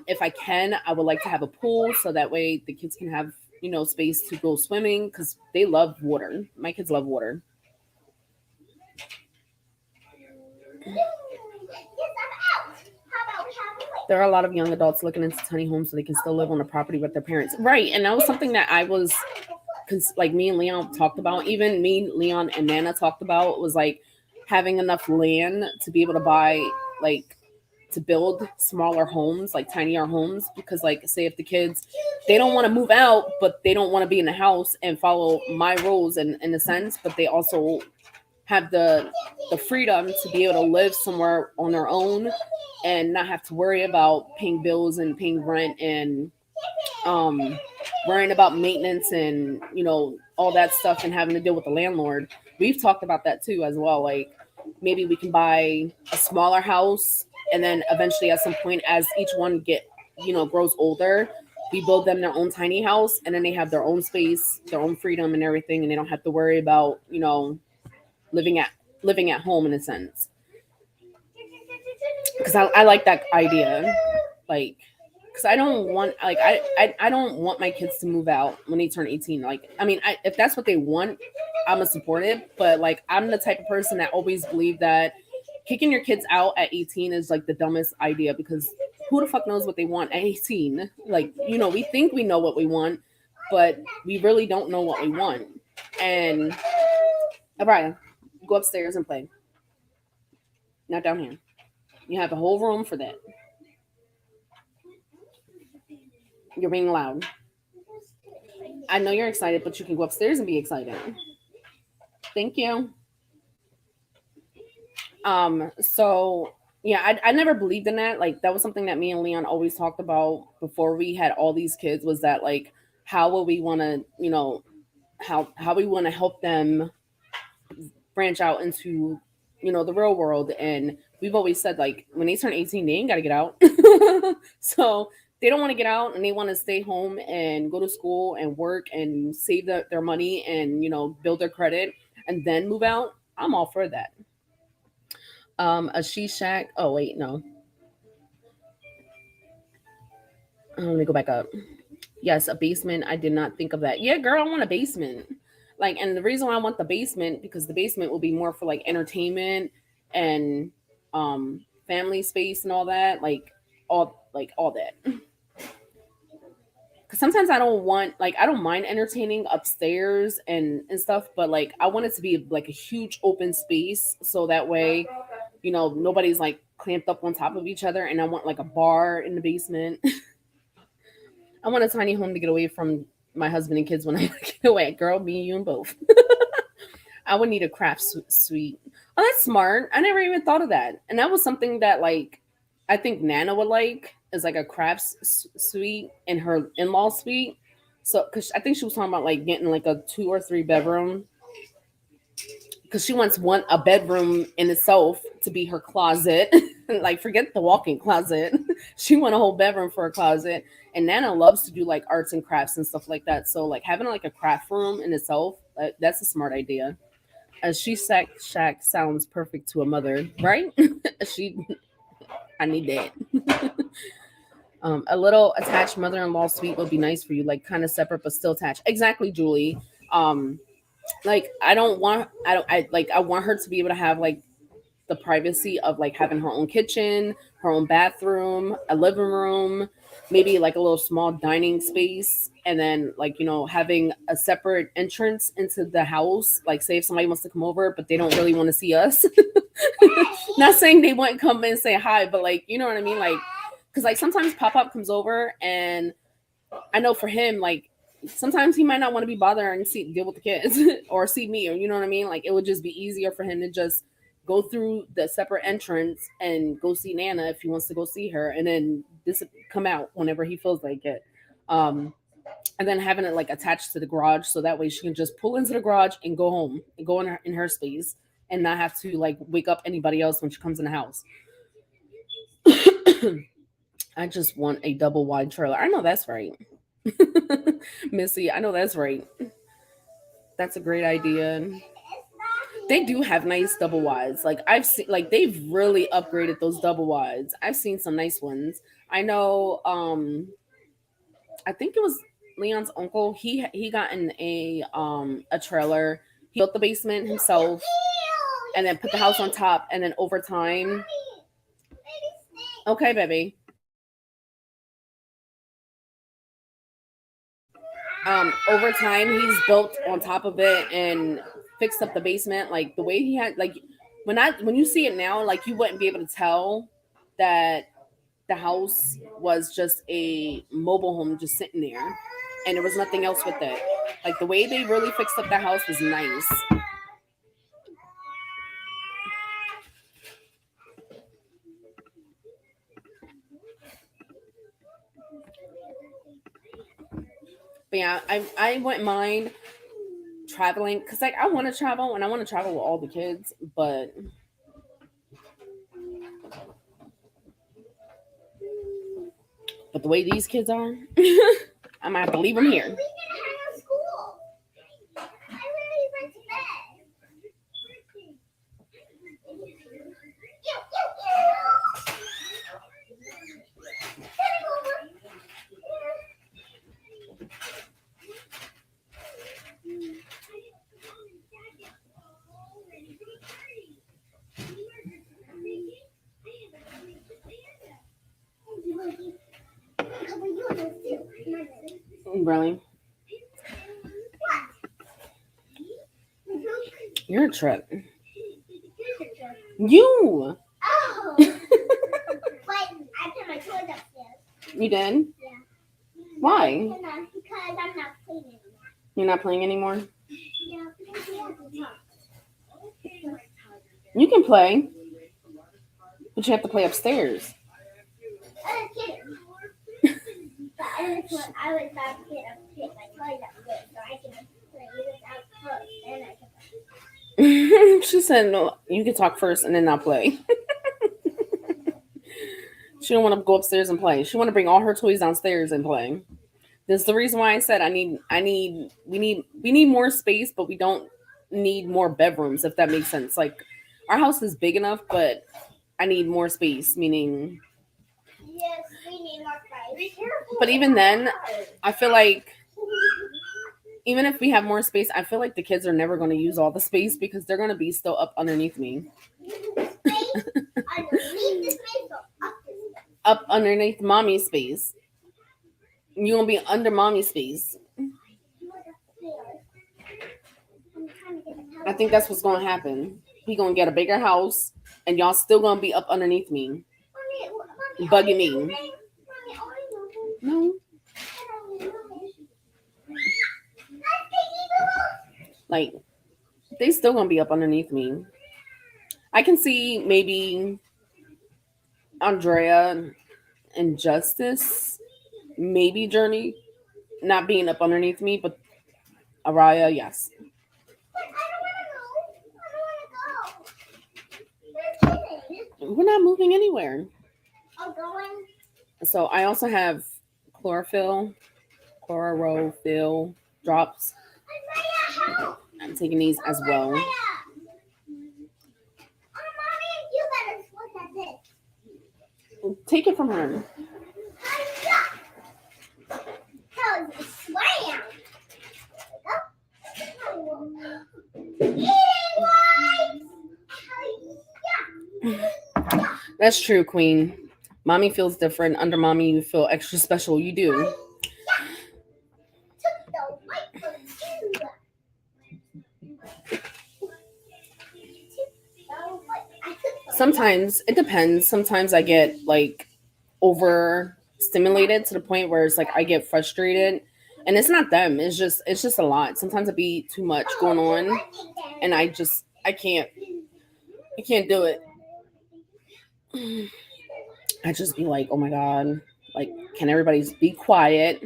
If I can, I would like to have a pool so that way the kids can have, space to go swimming, because they love water. My kids love water. There are a lot of young adults looking into tiny homes so they can still live on the property with their parents. Right. And that was something that I was, like me and Leon talked about, even me, Leon, and Nana talked about, was like having enough land to be able to buy like to build smaller homes, like tinier homes, because like say if the kids they don't want to move out, but they don't want to be in the house and follow my rules in a sense, but they also have the freedom to be able to live somewhere on their own and not have to worry about paying bills and paying rent and um worrying about maintenance and all that stuff and having to deal with the landlord. We've talked about that too as well. Like maybe we can buy a smaller house and then eventually at some point as each one grows older, we build them their own tiny house and then they have their own space, their own freedom and everything, and they don't have to worry about living at home in a sense. Because I like that idea. Like because I don't want like I don't want my kids to move out when they turn 18. Like I mean if that's what they want, I'm gonna support it, but like I'm the type of person that always believe that kicking your kids out at 18 is like the dumbest idea, because who the fuck knows what they want at 18? Like we think we know what we want, but we really don't know what we want. And Brian, go upstairs and play, not down here. You have a whole room for that. You're being loud. I know you're excited, but you can go upstairs and be excited. Thank you. So yeah, I never believed in that. Like that was something that me and Leon always talked about before we had all these kids, was that like how will we want to, how we want to help them branch out into, the real world. And we've always said like when they turn 18, they ain't got to get out. So they don't want to get out and they want to stay home and go to school and work and save their money and, build their credit and then move out. I'm all for that. A she shack. Oh wait, no. Let me go back up. Yes, a basement. I did not think of that. Yeah, girl, I want a basement. Like, and the reason why I want the basement, because the basement will be more for like entertainment and family space and all that. All that. Because sometimes I don't mind entertaining upstairs and stuff, but like I want it to be like a huge open space so that way, nobody's like clamped up on top of each other. And I want like a bar in the basement. I want a tiny home to get away from my husband and kids when I get away. Girl, me, you, and both. I would need a craft suite. Oh, that's smart. I never even thought of that. And that was something that like I think Nana would like, is like a craft suite in her in-law suite. So, because I think she was talking about like getting like a 2 or 3 bedroom, because she wants a bedroom in itself to be her closet. Like forget the walk-in closet. She want a whole bedroom for a closet. And Nana loves to do like arts and crafts and stuff like that. So like having like a craft room in itself, that's a smart idea. A she shack sounds perfect to a mother, right? I need that. A little attached mother-in-law suite would be nice for you, like kind of separate but still attached. Exactly, Julie. Like I want her to be able to have like the privacy of like having her own kitchen, her own bathroom, a living room, maybe like a little small dining space, and then like having a separate entrance into the house. Like say if somebody wants to come over but they don't really want to see us. Not saying they wouldn't come and say hi, but like you know what I mean, like because like sometimes Pop-Up comes over and I know for him like sometimes he might not want to be bothered and deal with the kids or see me, or you know what I mean, like it would just be easier for him to just go through the separate entrance and go see Nana if he wants to go see her, and then this come out whenever he feels like it. And then having it like attached to the garage, so that way she can just pull into the garage and go home and go in her space and not have to like wake up anybody else when she comes in the house. I just want a double wide trailer. I know that's right. Missy, I know that's right. That's a great idea. They do have nice double wides. Like I've seen, like they've really upgraded those double wides. I've seen some nice ones. I know. I think it was Leon's uncle. He got in a trailer. He built the basement himself, and then put the house on top. And then over time, okay, baby. Over time, he's built on top of it and fixed up the basement like the way he had. Like when you see it now, like you wouldn't be able to tell that the house was just a mobile home just sitting there, and there was nothing else with it. Like the way they really fixed up the house was nice. But yeah, I wouldn't mind traveling because like I want to travel and I want to travel with all the kids, but the way these kids are, I might have to leave them here. We didn't have no school. I literally went to bed. Really? You're a trip. You. Oh. But I put my toys upstairs. You did? Yeah. Why? Because I'm not playing anymore. You're not playing anymore? Yeah, because we have to talk. You can play, but you have to play upstairs. I was kidding. But I was about to get my toys upstairs so I can play without clothes. Then I can play. She said, no, you can talk first and then I'll play. She don't want to go upstairs and play. She want to bring all her toys downstairs and play. That's the reason why I said we need more space, but we don't need more bedrooms, if that makes sense. Like our house is big enough, but I need more space, meaning Yes, we need more space. but even then, I feel like even if we have more space, I feel like the kids are never going to use all the space because they're going to be still up underneath me. Up underneath mommy's space. You're going to be under mommy's space. I think that's what's going to happen. We going to get a bigger house and y'all still going to be up underneath me. Bugging me. No. Like, they still gonna be up underneath me. I can see maybe Andrea and Justice, maybe Journey, not being up underneath me, but Araya, yes. We're not moving anywhere. So I also have chlorophyll drops. I'm taking these as well. Take it from her. That's true, Queen. Mommy feels different. Under mommy, you feel extra special. You do. Sometimes it depends. Sometimes I get like overstimulated to the point where it's like I get frustrated, and it's not them. It's just a lot. Sometimes it be too much going on, and I can't do it. I just be like, oh my god, like, can everybody be quiet?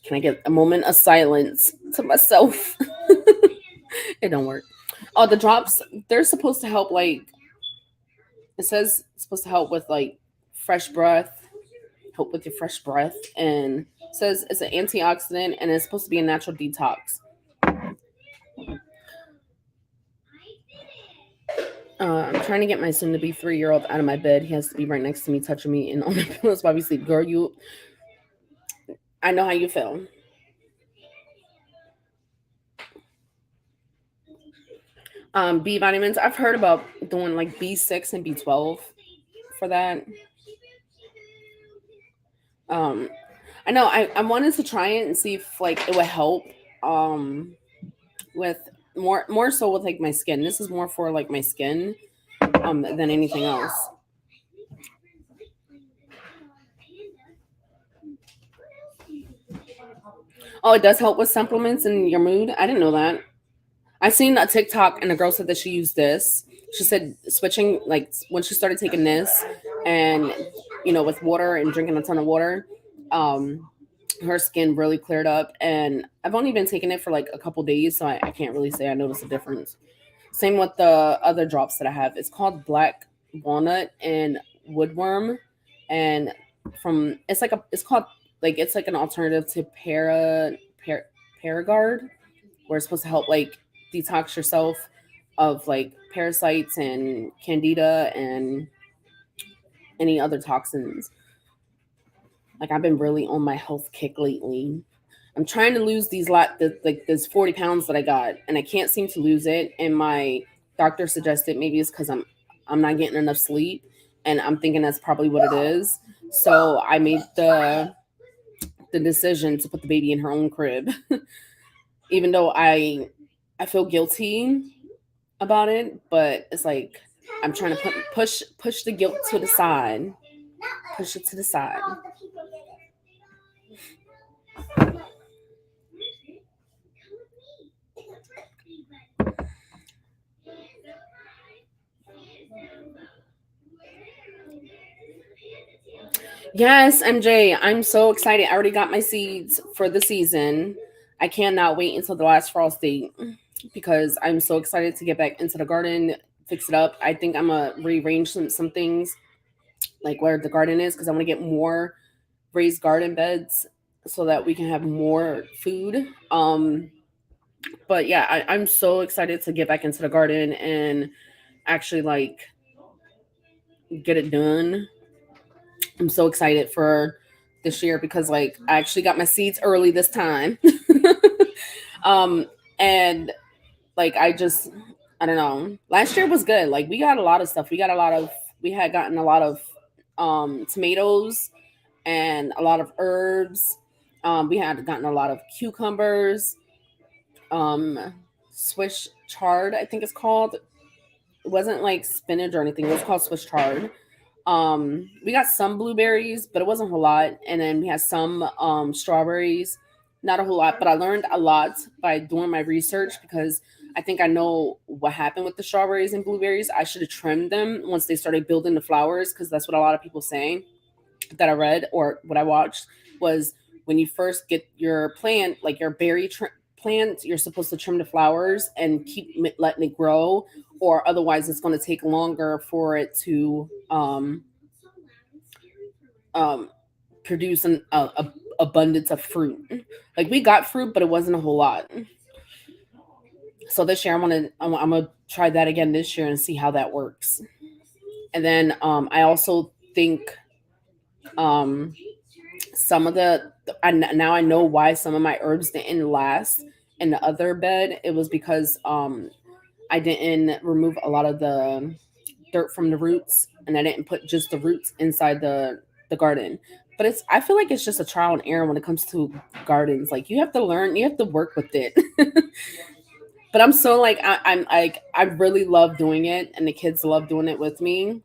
Can I get a moment of silence to myself? It don't work. Oh, the drops, they're supposed to help, like, it says it's supposed to help with, like, help with your fresh breath. And it says it's an antioxidant, and it's supposed to be a natural detox. I'm trying to get my soon-to-be 3-year-old out of my bed. He has to be right next to me, touching me, and on my pillows while we sleep. Girl, I know how you feel. B vitamins. I've heard about doing like B6 and B12 for that. I know I wanted to try it and see if like it would help with more so with like my skin. This is more for like my skin. than anything else. Oh, it does help with supplements and your mood. I didn't know that. I seen a TikTok and a girl said that she used this. She said switching, like when she started taking this, and with water and drinking a ton of water, um, her skin really cleared up. And I've only been taking it for like a couple days, so I can't really say I noticed a difference. Same with the other drops that I have. It's called Black Walnut and Woodworm, and it's called it's like an alternative to Paragard, where it's supposed to help like detox yourself of like parasites and candida and any other toxins. Like I've been really on my health kick lately. I'm trying to lose this 40 pounds that I got, and I can't seem to lose it. And my doctor suggested maybe it's because I'm not getting enough sleep, and I'm thinking that's probably what it is. So I made the decision to put the baby in her own crib, even though I feel guilty about it, but it's like I'm trying to push the guilt to the side, push it to the side. Yes, MJ, I'm so excited. I already got my seeds for the season. I cannot wait until the last frost date because I'm so excited to get back into the garden, fix it up. I think I'm gonna rearrange some things like where the garden is because I want to get more raised garden beds so that we can have more food. But yeah, I'm so excited to get back into the garden and actually like get it done. I'm so excited for this year because like I actually got my seeds early this time. um and like I don't know. Last year was good. Like we got a lot of stuff. We had gotten a lot of tomatoes and a lot of herbs. We had gotten a lot of cucumbers, Swiss chard, I think it's called. It wasn't like spinach or anything. It was called Swiss chard. We got some blueberries, but it wasn't a whole lot. And then we had some strawberries, not a whole lot. But I learned a lot by doing my research because I think I know what happened with the strawberries and blueberries. I should have trimmed them once they started building the flowers because that's what a lot of people say that I read or what I watched was when you first get your plant, like your plant, you're supposed to trim the flowers and keep letting it grow, or otherwise it's going to take longer for it to um, produce an abundance of fruit. Like we got fruit, but it wasn't a whole lot. So this year I'm gonna try that again this year and see how that works. And then I also think um, some of now I know why some of my herbs didn't last in the other bed. It was because I didn't remove a lot of the dirt from the roots, and I didn't put just the roots inside the garden. But I feel like it's just a trial and error when it comes to gardens. Like you have to learn, you have to work with it. But I'm so like I really love doing it, and the kids love doing it with me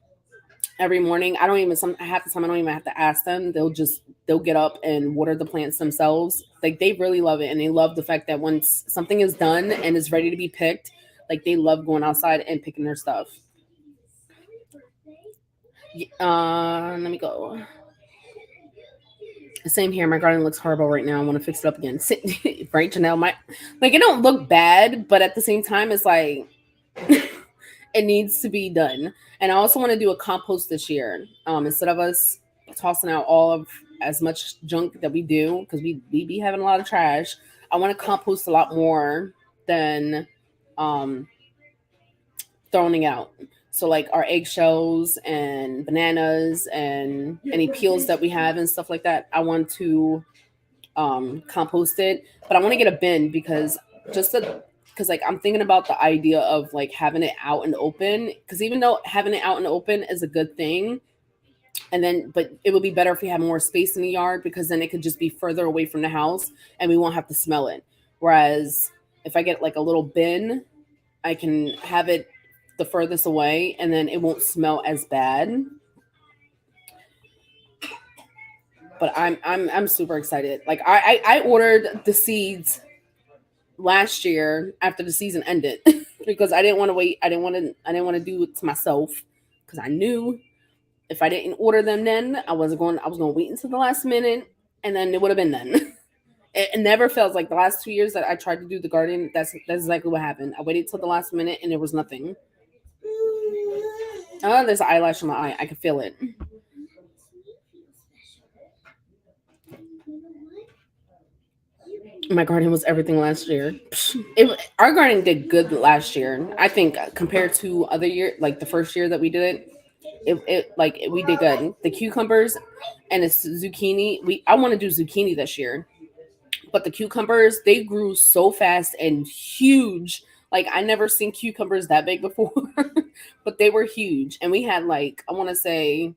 every morning. I don't even half the time I don't even have to ask them. They'll get up and water the plants themselves. Like they really love it, and they love the fact that once something is done and is ready to be picked, like they love going outside and picking their stuff. Let me go. Same here. My garden looks horrible right now. I want to fix it up again. Right, Janelle? It don't look bad, but at the same time, it's like it needs to be done. And I also want to do a compost this year. Instead of us tossing out all of as much junk that we do, because we be having a lot of trash. I want to compost a lot more than throwing out. So like our eggshells and bananas and any peels that we have and stuff like that, I want to compost it. But I want to get a bin because like I'm thinking about the idea of like having it out in the open. Because even though having it out in the open is a good thing, but it would be better if we had more space in the yard because then it could just be further away from the house and we won't have to smell it. Whereas if I get like a little bin, I can have it the furthest away, and then it won't smell as bad. But I'm super excited. Like I ordered the seeds last year after the season ended because I didn't want to wait. I didn't want to do it to myself because I knew if I didn't order them then I was going to wait until the last minute, and then it would have been then. It never fails. Like the last 2 years that I tried to do the garden, that's exactly what happened. I waited till the last minute and there was nothing. Oh, there's an eyelash on my eye. I can feel it. My garden was everything last year. Our garden did good last year. I think compared to other year, like the first year that we did it we did good. The cucumbers and the zucchini. I want to do zucchini this year, but the cucumbers they grew so fast and huge. Like I never seen cucumbers that big before, but they were huge, and we had like I want to say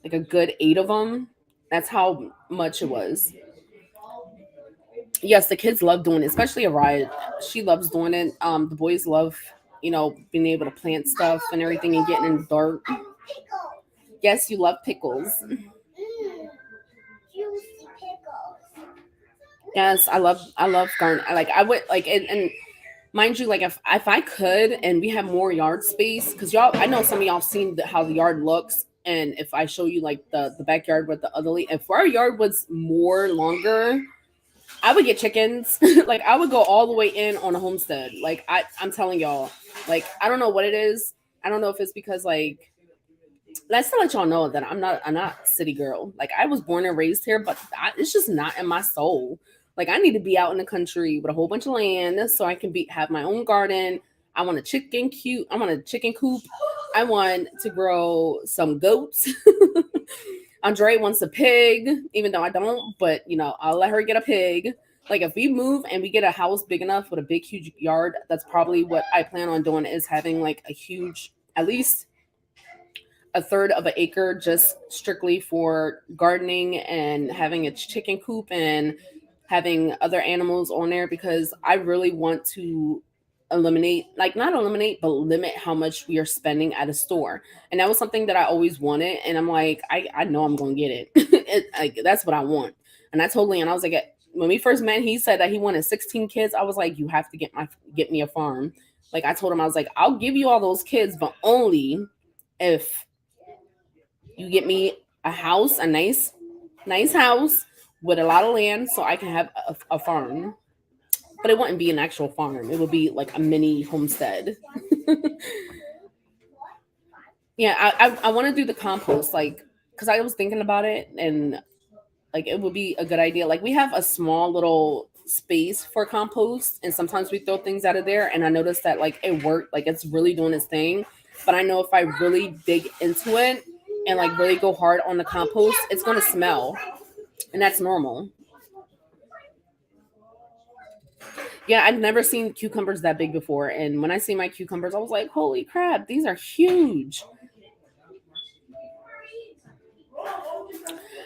like a good 8 of them. That's how much it was. Yes, the kids love doing it, especially Araya. She loves doing it. The boys love, being able to plant stuff and everything and getting in the dirt. Yes, you love pickles. Juicy pickles. Yes, I love garden. I would like and mind you, like if I could and we have more yard space, because y'all I know some of y'all seen how the yard looks. And if I show you like the backyard with the other if our yard was more longer, I would get chickens. Like I would go all the way in on a homestead. Like I'm telling y'all, like I don't know what it is. I don't know if it's because like let's to let y'all know that I'm not a city girl. Like I was born and raised here, but it's just not in my soul. Like I need to be out in the country with a whole bunch of land so I can have my own garden. I want a chicken cute. I want a chicken coop. I want to grow some goats. Andre wants a pig, even though I don't, but I'll let her get a pig. Like if we move and we get a house big enough with a big, huge yard, that's probably what I plan on doing is having like a huge, at least a third of an acre just strictly for gardening and having a chicken coop and having other animals on there because I really want to eliminate, like not eliminate, but limit how much we are spending at a store. And that was something that I always wanted. And I'm like, I know I'm going to get it. Like, that's what I want. And I told Leon, I was like, when we first met, he said that he wanted 16 kids. I was like, you have to get me a farm. Like I told him, I was like, I'll give you all those kids, but only if you get me a house, a nice house with a lot of land so I can have a farm. But it wouldn't be an actual farm. It would be like a mini homestead. Yeah, I want to do the compost, like, because I was thinking about it and like it would be a good idea. Like we have a small little space for compost and sometimes we throw things out of there and I noticed that like it worked, like it's really doing its thing. But I know if I really dig into it and like really go hard on the compost, it's gonna smell. And that's normal. Yeah, I've never seen cucumbers that big before. And when I see my cucumbers, I was like, holy crap, these are huge.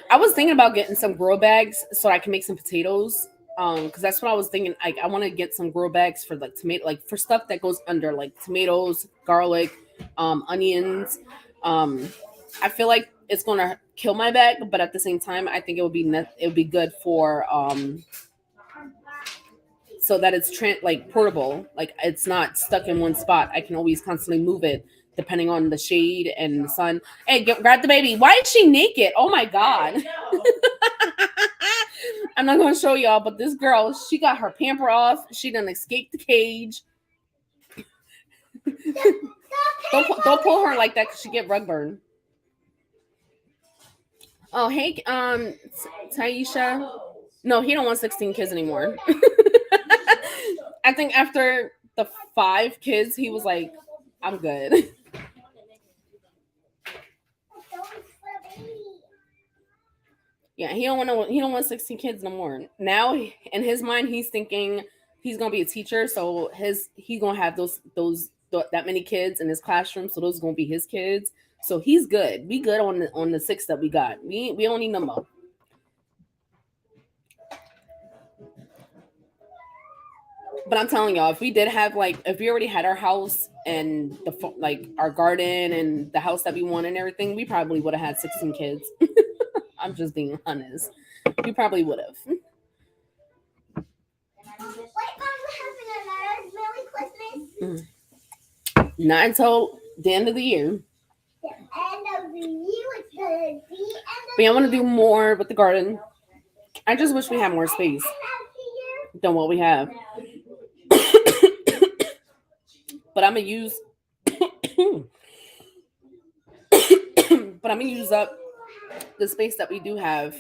I was thinking about getting some grow bags so I can make some potatoes. Because that's what I was thinking. Like, I want to get some grow bags for like tomato, like for stuff that goes under, like tomatoes, garlic, onions. I feel like it's gonna kill my bag, but at the same time, I think it would be good for so that it's like portable, like it's not stuck in one spot. I can always constantly move it depending on the shade and the sun. Hey, grab the baby. Why is she naked? Oh my god. I'm not going to show y'all, but this girl, she got her pamper off. She done escaped the cage. Don't pull her like that because she get rug burn. Oh, hey, Taisha. No, he don't want 16 kids anymore. I think after the 5 kids, he was like, I'm good. Yeah, he don't want 16 kids no more. Now in his mind, he's thinking he's gonna be a teacher, so he's gonna have that many kids in his classroom, so those are gonna be his kids. So he's good. We good on the 6 that we got. We don't need no more. But I'm telling y'all, if we did have if we already had our house and our garden and the house that we want and everything, we probably would have had 16 kids. I'm just being honest. We probably would have. Wait, Mom, we're having another Merry Christmas. Not until the end of the year. The end of the year is the end of But I want to do more with the garden. I just wish we had more space than what we have. But I'm gonna use up the space that we do have,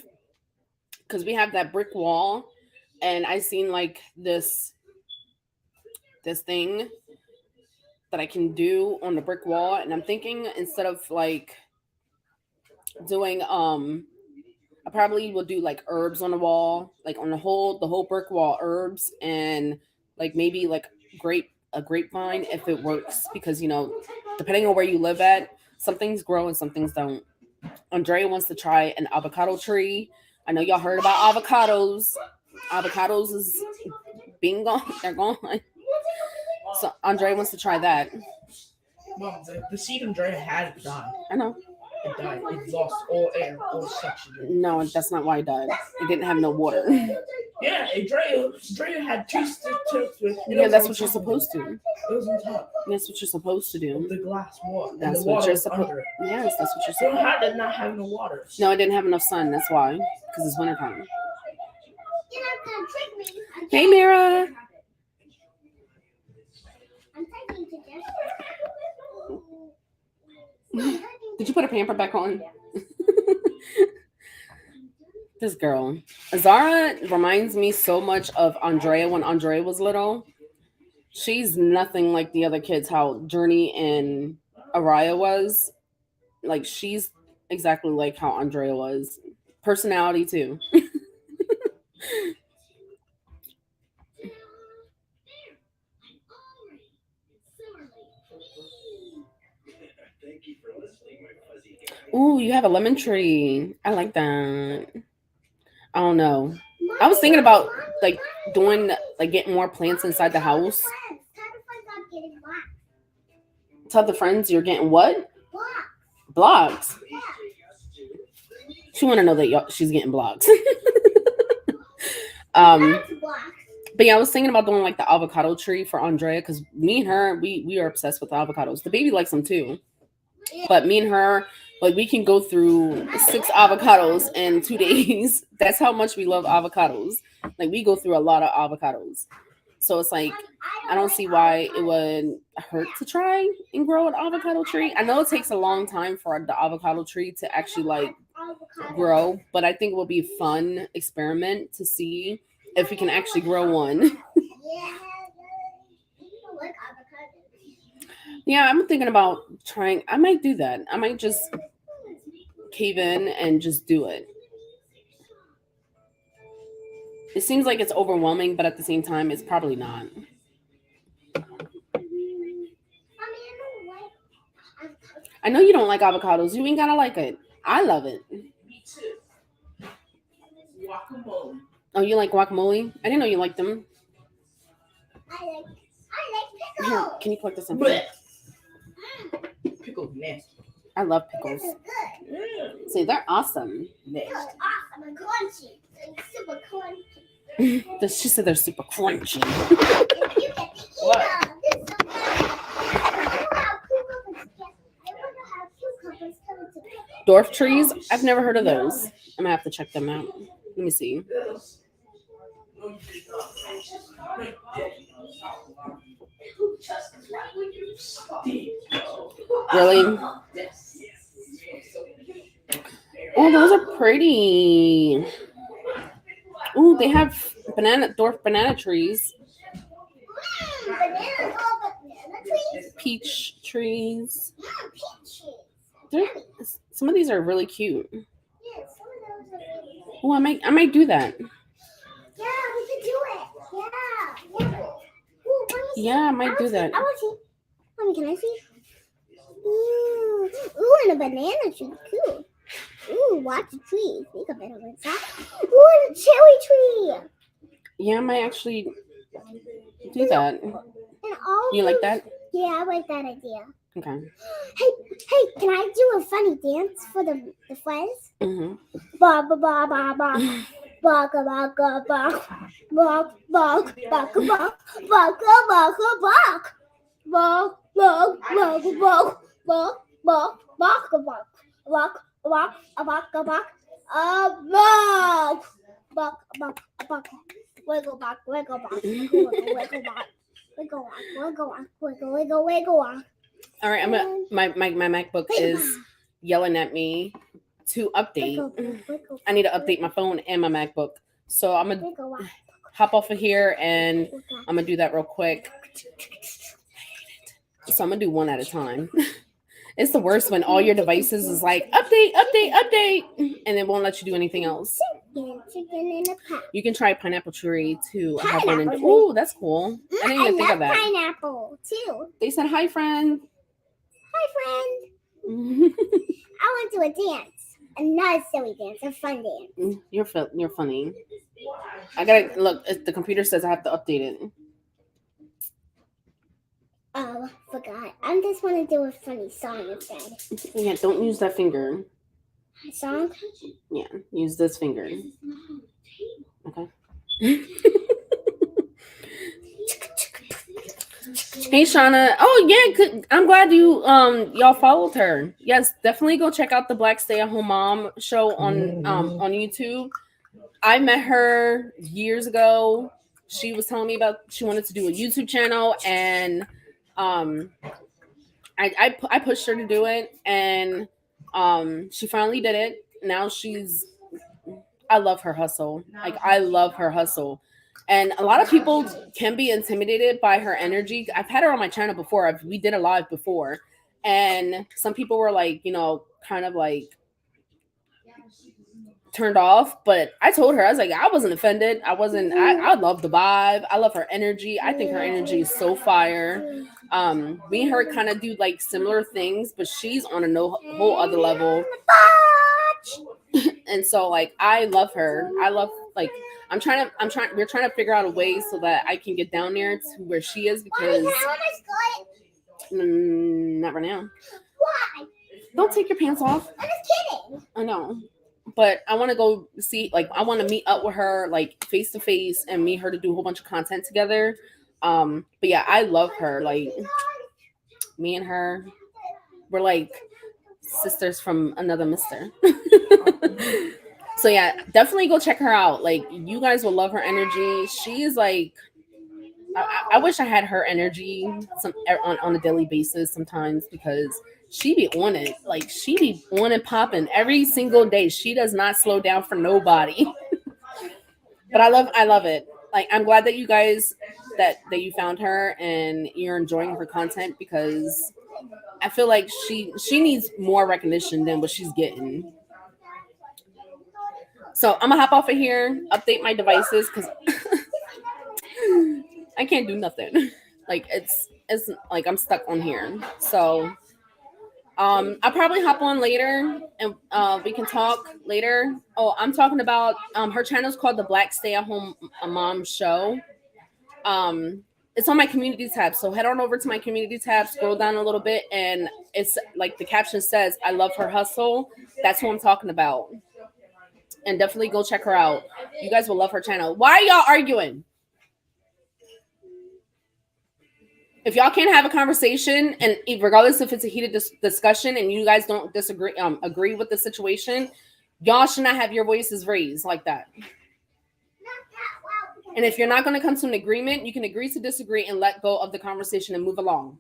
because we have that brick wall, and I seen this thing that I can do on the brick wall, and I'm thinking instead of doing I probably will do herbs on the wall, on the whole brick wall, herbs, and maybe a grapevine if it works, because depending on where you live at, some things grow and some things don't. Andrea wants to try an avocado tree. I know y'all heard about avocados. Avocados is being gone. They're gone. So Andrea wants to try that. Mom, the seed Andrea had died. I know. It died. It lost all air, all suction. No, that's not why it died. It didn't have no water. Yeah, Andrea had two tips with. Yeah, that's what you're supposed to. It was on top. That's what you're supposed to do. The glass water. That's the what water you're was supposed. under it. Yes, that's what you're So supposed. how did not have no water? No, it didn't have enough sun. That's why. Because it's wintertime. You're not gonna trick me. Hey, Mira. I'm taking to Did you put a pamper back on? This girl. Zara reminds me so much of Andrea when Andrea was little. She's nothing like the other kids, how Journey and Araya was. She's exactly like how Andrea was. Personality, too. Ooh, you have a lemon tree. I like that. I don't know. I was thinking about doing getting more plants inside the house. Tell the friends you're getting what? Blocks. She want to know that she's getting blocks. But yeah, I was thinking about doing the avocado tree for Andrea, because me and her, we are obsessed with avocados. The baby likes them too. But me and her, we can go through 6 avocados in 2 days. That's how much we love avocados. We go through a lot of avocados. So it's I don't see why it would hurt to try and grow an avocado tree. I know it takes a long time for the avocado tree to actually grow, but I think it will be a fun experiment to see if we can actually grow one. Yeah, I'm thinking about trying. I might do that. I might just cave in and just do it. It seems like it's overwhelming, but at the same time, it's probably not. I know you don't like avocados. You ain't gotta like it. I love it. Me too. Guacamole. Oh, you like guacamole? I didn't know you liked them. I like Here, pickles. can you plug this in? Blech. Pickles nasty. I love pickles. This is good. Yeah. See, they're awesome. Nasty. Awesome and crunchy. It's super crunchy. She said they're super crunchy. If you get to eat What? them, this is so good. I wonder how cucumbers come into pickles. Dwarf trees? I've never heard of those. I'm gonna have to check them out. Let me see. Really? Oh, those are pretty. Oh, they have dwarf banana trees, Bananas, all banana trees. peach trees. Peaches. Some of these are really cute. Yeah, some of those are really good. Oh, I might do that. Yeah, we could do it. Yeah. Ooh, let me see. Yeah, I might do that. I want to see. Mommy, can I see? Ooh, and a banana tree too. Ooh, lots of trees. Make a better one. Ooh, and a cherry tree. Yeah, I might actually Do that. And all You like that? Yeah, I like that idea. Okay. Hey, can I do a funny dance for the friends? Mm-hmm. Ba ba ba ba ba. Baka baka bak. Bak bak baka bak. Baka baka bak. Bak bak baka bak. Bak bak baka bak. Bak bak baka bak. Bak bak bak bak. Wiggle back, wiggle back, wiggle back. Wiggle back, wiggle back, wiggle back. All right, my MacBook is yelling at me to update. I need to update my phone and my MacBook. So I'm gonna hop off of here and I'm gonna do that real quick. So I'm gonna do one at a time. It's the worst when all your devices is like update, update, update, and it won't let you do anything else. You can try pineapple cherry too. Oh, that's cool. I didn't even think of that. Pineapple too. They said hi, friend. Hi, friend. I want to do a dance. Not a silly dance, a fun dance. You're funny. I gotta look. The computer says I have to update it. Oh, forgot. I just want to do a funny song instead. Yeah, don't use that finger. Song? Yeah, use this finger. Okay. Hey Shauna. Oh yeah, I'm glad you y'all followed her. Yes, definitely go check out the Black Stay at Home Mom show on YouTube. I met her years ago. She was telling me about she wanted to do a YouTube channel, and I pushed her to do it, and she finally did it. Now I love her hustle. Like I love her hustle. And a lot of people can be intimidated by her energy. I've had her on my channel before. We did a live before. And some people were like, kind of like turned off. But I told her, I was like, I wasn't offended. I love the vibe. I love her energy. I think her energy is so fire. Me and her kind of do like similar things, but she's on a whole other level. And so like I love her. I love like we're trying to figure out a way so that I can get down there to where she is because not right now. Why? Don't take your pants off. I'm just kidding. I know. But I want to go see, like, I want to meet up with her, like, face to face and meet her to do a whole bunch of content together. But yeah, I love her. Like, me and her, we're like sisters from another mister. So yeah, definitely go check her out. Like, you guys will love her energy. She is like, I wish I had her energy on a daily basis sometimes because she be on it. Like, she be on and popping every single day. She does not slow down for nobody. But I love it. Like, I'm glad that you guys that you found her and you're enjoying her content because I feel like she needs more recognition than what she's getting. So I'm gonna hop off of here, update my devices because I can't do nothing. Like it's like I'm stuck on here. So I'll probably hop on later and we can talk later. Oh, I'm talking about her channel is called the Black Stay at Home Mom Show. It's on my community tab. So head on over to my community tab, scroll down a little bit, and it's like the caption says, I love her hustle. That's who I'm talking about. And definitely go check her out. You guys will love her channel. Why are y'all arguing? If y'all can't have a conversation, and regardless if it's a heated discussion and you guys don't agree with the situation, y'all should not have your voices raised like that. And if you're not going to come to an agreement, you can agree to disagree and let go of the conversation and move along.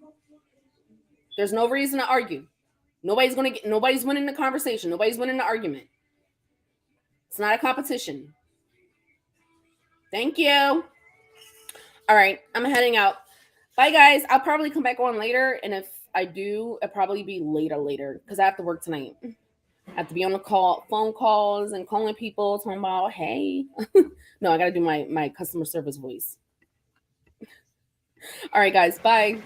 There's no reason to argue. Nobody's winning the conversation. Nobody's winning the argument. It's not a competition. Thank you. All right, I'm heading out. Bye, guys. I'll probably come back on later, and if I do, it'll probably be later because I have to work tonight. I have to be on the phone calls and calling people, talking about, hey. No, I got to do my customer service voice. All right, guys. Bye.